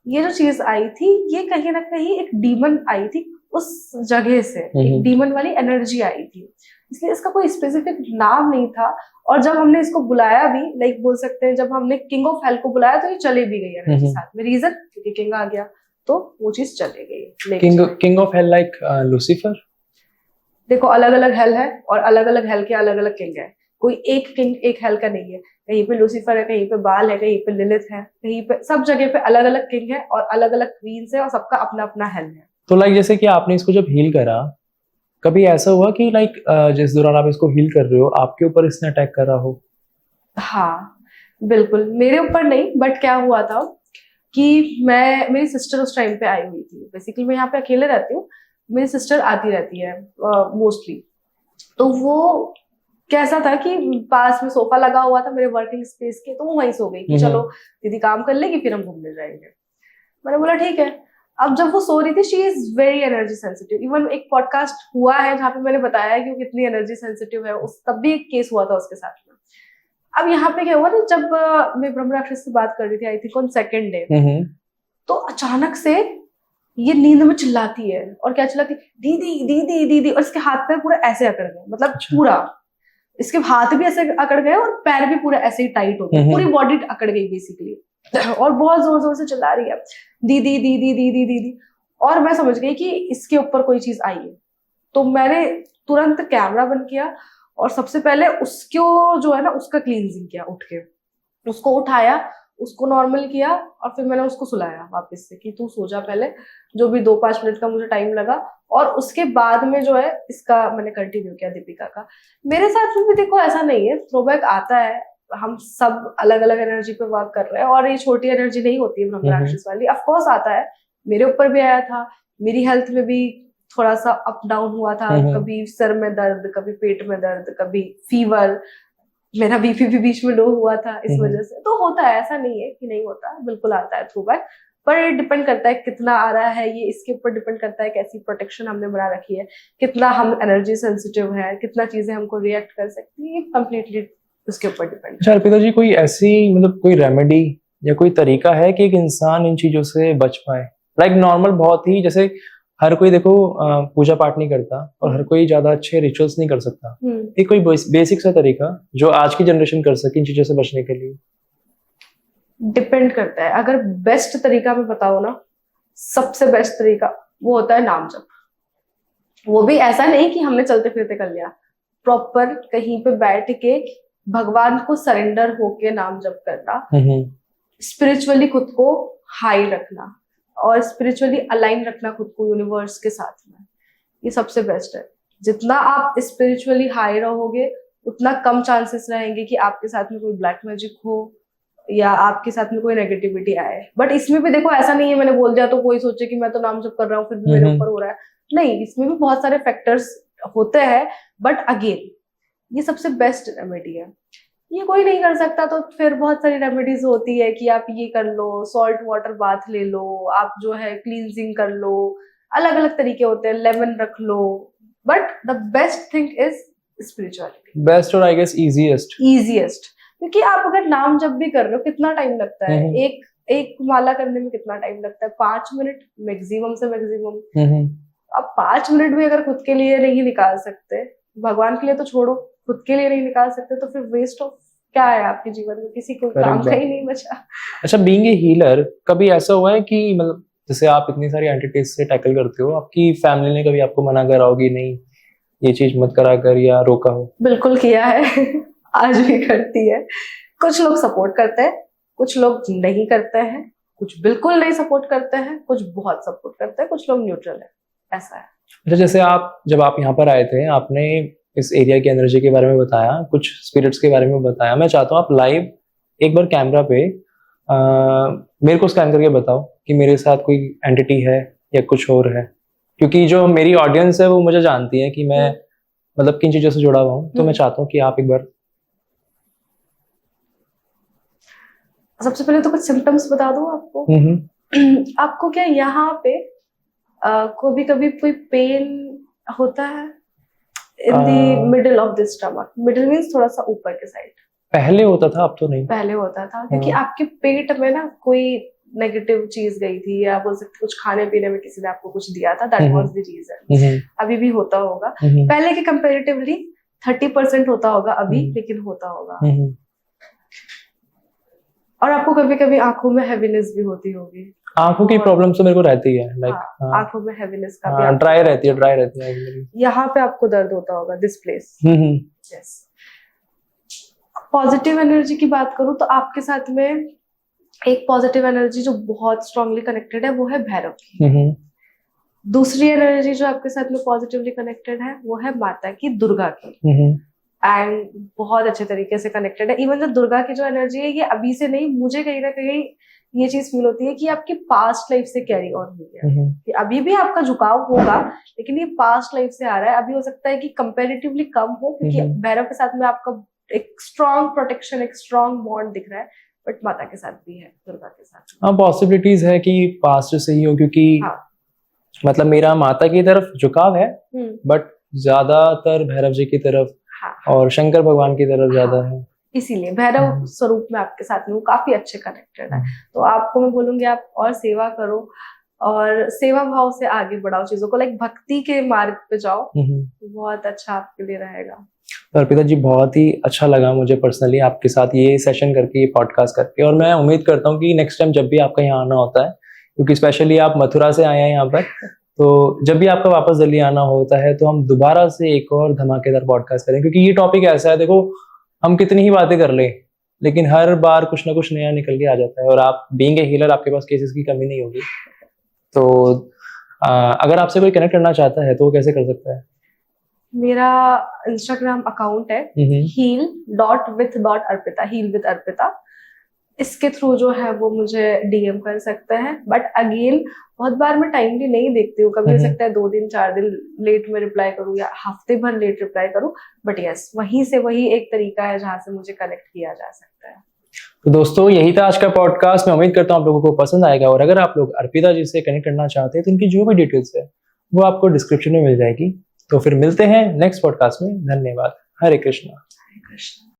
ये जो चीज आई थी, ये कहीं ना कहीं एक डीमन आई थी उस जगह से, एक डीमन वाली एनर्जी आई थी, इसलिए इसका कोई स्पेसिफिक नाम नहीं था। और जब हमने इसको बुलाया भी, लाइक बोल सकते हैं जब हमने किंग ऑफ हेल को बुलाया तो ये चले भी गई एनर्जी साथ में। रीजन क्योंकि किंग आ गया तो वो चीज चले गई। King of hell like Lucifer? देखो अलग अलग हेल है और अलग अलग हेल के अलग अलग किंग है। कोई एक किंग एक हेल का नहीं है। कहीं पे लूसीफर है, कहीं पे बाल है, कहीं पे लिलिथ है, कहीं पे सब जगह पे अलग अलग किंग है और अलग अलग क्वींस है और सबका अपना अपना हेल है। तो लाइक जैसे कि आपने इसको जब हील करा, कभी ऐसा हुआ कि लाइक जिस दौरान आप इसको हील कर रहे हो आपके ऊपर इसने अटैक करा हो? हाँ बिल्कुल, मेरे ऊपर नहीं, बट क्या हुआ था कि मेरी सिस्टर उस टाइम पे आई हुई थी। बेसिकली मैं यहाँ पे अकेले रहती हूँ, मेरी सिस्टर आती रहती है मोस्टली। तो वो कैसा था कि पास में सोफा लगा हुआ था मेरे वर्किंग स्पेस के, तो वो वहीं सो गई कि चलो दीदी काम कर लेगी फिर हम घूमने जाएंगे। मैंने बोला ठीक है। अब जब वो सो रही थी, she is very energy sensitive. Even एक पॉडकास्ट हुआ है जहाँ पे मैंने बताया कि वो कितनी एनर्जी सेंसिटिव है, उस तब भी एक केस हुआ था उसके साथ में। अब यहाँ पे क्या हुआ ना, जब मैं ब्रह्म राक्षस से बात कर रही थी, I think on second day, तो अचानक से ये नींद में चिल्लाती है। और क्या चिल्लाती, दीदी दीदी दीदी, और इसके हाथ पैर पूरा ऐसे अकड़ गए, मतलब पूरा इसके हाथ भी ऐसे अकड़ गए और पैर भी पूरा ऐसे ही टाइट हो गए, पूरी बॉडी अकड़ गई बेसिकली। और बहुत जोर जोर से चिल्ला रही है दीदी दीदी दीदी दीदी। और मैं समझ गई कि इसके ऊपर कोई चीज आई है। तो मैंने तुरंत कैमरा बंद किया और सबसे पहले उसको जो है ना उसका क्लींजिंग किया, उठ के उसको उठाया, उसको नॉर्मल किया और फिर मैंने उसको सुलाया वापस से कि तू सो जा पहले, जो भी 2-5 मिनट का मुझे टाइम लगा। और उसके बाद में जो है इसका मैंने कंटिन्यू किया दीपिका का। मेरे साथ में भी देखो ऐसा नहीं है, थ्रोबैक आता है, हम सब अलग अलग एनर्जी पे वर्क कर रहे हैं और ये छोटी एनर्जी नहीं होती है ब्रह्म राक्षस वाली। ऑफ कोर्स आता है, मेरे ऊपर भी आया था, मेरी हेल्थ में भी थोड़ा सा अप डाउन हुआ था, कभी सर में दर्द, कभी पेट में दर्द, कभी फीवर, मेरा बीपी भी बीच में लो हुआ था इस वजह से। तो होता है, ऐसा नहीं है कि नहीं होता, बिल्कुल आता है थ्रोबैक। पर ये डिपेंड करता है कितना आ रहा है, ये इसके ऊपर डिपेंड करता है कैसी प्रोटेक्शन हमने बना रखी है, कितना हम एनर्जी सेंसिटिव है, कितना चीजें हमको रिएक्ट कर सकती है, कंप्लीटली उसके ऊपर डिपेंड। अच्छा अर्पिता जी, कोई ऐसी मतलब कोई रेमेडी या कोई तरीका है कि एक इंसान इन चीजों से बच पाए? लाइक नॉर्मल बहुत ही, जैसे हर कोई देखो पूजा पाठ नहीं करता और हर कोई ज्यादा अच्छे रिचुअल्स नहीं कर सकता, एक कोई बेसिक सा तरीका जो आज की जनरेशन कर सके इन चीजों से बचने के लिए? डिपेंड करता है। अगर बेस्ट तरीका मैं बताओ ना, सबसे बेस्ट तरीका वो होता है नाम जप। वो भी ऐसा नहीं कि हमने चलते फिरते कर लिया, प्रॉपर कहीं पे बैठ के भगवान को सरेंडर होके नाम जप करना, स्पिरिचुअली खुद को हाई रखना और स्पिरिचुअली अलाइन रखना खुद को यूनिवर्स के साथ में, ये सबसे बेस्ट है। जितना आप स्पिरिचुअली हाई रहोगे उतना कम चांसेस रहेंगे कि आपके साथ में कोई ब्लैक मैजिक हो या आपके साथ में कोई नेगेटिविटी आए। बट इसमें भी देखो ऐसा नहीं है मैंने बोल दिया तो कोई सोचे कि मैं तो नाम जप कर रहा हूँ फिर भी मेरे ऊपर हो रहा है, नहीं, इसमें भी बहुत सारे फैक्टर्स होते हैं। बट अगेन ये सबसे बेस्ट रेमेडी है, ये कोई नहीं कर सकता तो फिर बहुत सारी रेमेडीज होती है कि आप ये कर लो, सॉल्ट वाटर बाथ ले लो, आप जो है क्लींजिंग कर लो, अलग अलग तरीके होते हैं, लेमन रख लो। But the best thing is spirituality, best और आई गेस इजीएस्ट। क्योंकि आप अगर नाम जब भी कर रहे हो कितना टाइम लगता है, एक माला करने में कितना टाइम लगता है, 5 मिनट मैक्सिमम से मैक्सिमम। अब 5 मिनट भी अगर खुद के लिए नहीं निकाल सकते, भगवान के लिए तो छोड़ो, खुद के लिए नहीं निकाल सकते, तो फिर वेस्ट ऑफ क्या है आपके जीवन में, किसी को काम का ही नहीं बचा। अच्छा, बीइंग ए हीलर, कभी ऐसा हुआ है कि मतलब जैसे आप इतनी सारी एंटिटीज से टैकल करते हो, आपकी फैमिली ने कभी आपको मना करा होगी नहीं ये चीज मत करा कर या रोका हो? बिल्कुल किया है आज भी करती है। कुछ लोग सपोर्ट करते हैं, कुछ लोग नहीं करते हैं, कुछ बिल्कुल नहीं सपोर्ट करते हैं, कुछ बहुत सपोर्ट करते हैं, कुछ लोग न्यूट्रल है, ऐसा है। अच्छा, जैसे जब आप यहाँ पर आए थे, आपने इस एरिया की एनर्जी के बारे में बताया, कुछ स्पिरिट्स के बारे में बताया। मैं चाहता हूँ आप लाइव एक बार कैमरा पे मेरे को स्कैन करके बताओ कि मेरे साथ कोई एंटिटी है या कुछ और है, क्योंकि जो मेरी ऑडियंस है वो मुझे जानती है कि मैं मतलब किन चीजों से जुड़ा हुआ हूँ। तो मैं चाहता हूँ कि आप एक बार। सबसे पहले तो कुछ सिम्टम्स बता दूं आपको। आपको क्या यहाँ पे कभी कभी कोई पेन होता है in the middle of the stomach? Middle means थोड़ा सा ऊपर के साइड। पहले होता था, अब तो नहीं। पहले होता था क्योंकि आपके पेट में ना कोई नेगेटिव चीज गई थी, या बोल सकते कुछ खाने पीने में किसी ने आपको कुछ दिया था, दैट वाज द रीजन। अभी भी होता होगा, पहले के कंपैरेटिवली 30% होता होगा अभी, लेकिन होता होगा। और आपको कभी कभी आंखों में हेवीनेस भी होती होगी। आंखों की प्रॉब्लम तो मेरे को रहती है, लाइक आंखों में हेवीनेस का भी ड्राई रहती है। यहाँ पे आपको दर्द होता होगा, this place. Yes. Positive energy की बात करूं तो आपके साथ में एक पॉजिटिव एनर्जी जो बहुत स्ट्रांगली कनेक्टेड है वो है भैरव की। दूसरी एनर्जी जो आपके साथ में पॉजिटिवली कनेक्टेड है वो है माता की, दुर्गा की, एंड बहुत अच्छे तरीके से कनेक्टेड है। इवन जो दुर्गा की जो एनर्जी है ये अभी से नहीं, मुझे कहीं ना कहीं ये चीज फील होती है कि आपकी पास्ट लाइफ से कैरी ऑन हुई है। कि अभी भी आपका झुकाव होगा, लेकिन ये पास्ट लाइफ से आ रहा है। अभी हो सकता है कि कंपैरेटिवली कम हो, क्योंकि भैरव के साथ में आपका एक स्ट्रॉन्ग प्रोटेक्शन, एक स्ट्रॉन्ग बॉन्ड दिख रहा है, बट माता के साथ भी है, दुर्गा के साथ। हाँ, पॉसिबिलिटीज है कि पास्ट से ही हो, क्योंकि मतलब मेरा माता की तरफ झुकाव है, बट ज्यादातर भैरव जी की तरफ और शंकर भगवान की तरफ ज्यादा है। इसीलिए भैरव स्वरूप में आपके साथ में वो काफी अच्छे कनेक्टेड है। तो आपको मैं बोलूंगी आप और सेवा करो, और सेवा भाव से आगे बढ़ाओ चीजों को, लाइक भक्ति के मार्ग पे जाओ, बहुत अच्छा आपके लिए रहेगा। तो अर्पिता जी, बहुत ही अच्छा लगा मुझे पर्सनली आपके साथ ये सेशन करके, ये पॉडकास्ट करके, और मैं उम्मीद करता हूँ कि नेक्स्ट टाइम जब भी आपका यहाँ आना होता है, क्योंकि स्पेशली आप मथुरा से आए हैं यहाँ पर, तो जब भी आपका वापस दिल्ली आना होता है तो हम दोबारा से एक और धमाकेदार पॉडकास्ट करें, क्योंकि ये टॉपिक ऐसा है, देखो हम कितनी ही बातें कर ले, लेकिन हर बार कुछ ना कुछ नया निकल के आ जाता है, और आप बीइंग ए हीलर, आपके पास केसेस की कमी नहीं होगी। तो अगर आपसे कोई कनेक्ट करना चाहता है तो वो कैसे कर सकता है? मेरा इंस्टाग्राम अकाउंट है heal.with.arpita, heal with अर्पिता। इसके थ्रू जो है वो मुझे डीएम कर सकते हैं, बट अगेन बहुत बार मैं टाइमली नहीं देखती हूँ, कभी हो सकता है 2 दिन 4 दिन लेट में रिप्लाई करूँ, या हफ्ते भर लेट रिप्लाई करूँ, बट यस, वहीं से वही एक तरीका है जहाँ से मुझे कनेक्ट किया जा सकता है। तो दोस्तों, यही था आज का पॉडकास्ट। मैं उम्मीद करता हूँ आप लोगों को पसंद आएगा, और अगर आप लोग अर्पिता जी से कनेक्ट करना चाहते हैं तो उनकी जो भी डिटेल्स है वो आपको डिस्क्रिप्शन में मिल जाएगी। तो फिर मिलते हैं नेक्स्ट पॉडकास्ट में। धन्यवाद। हरे कृष्णा। हरे कृष्ण।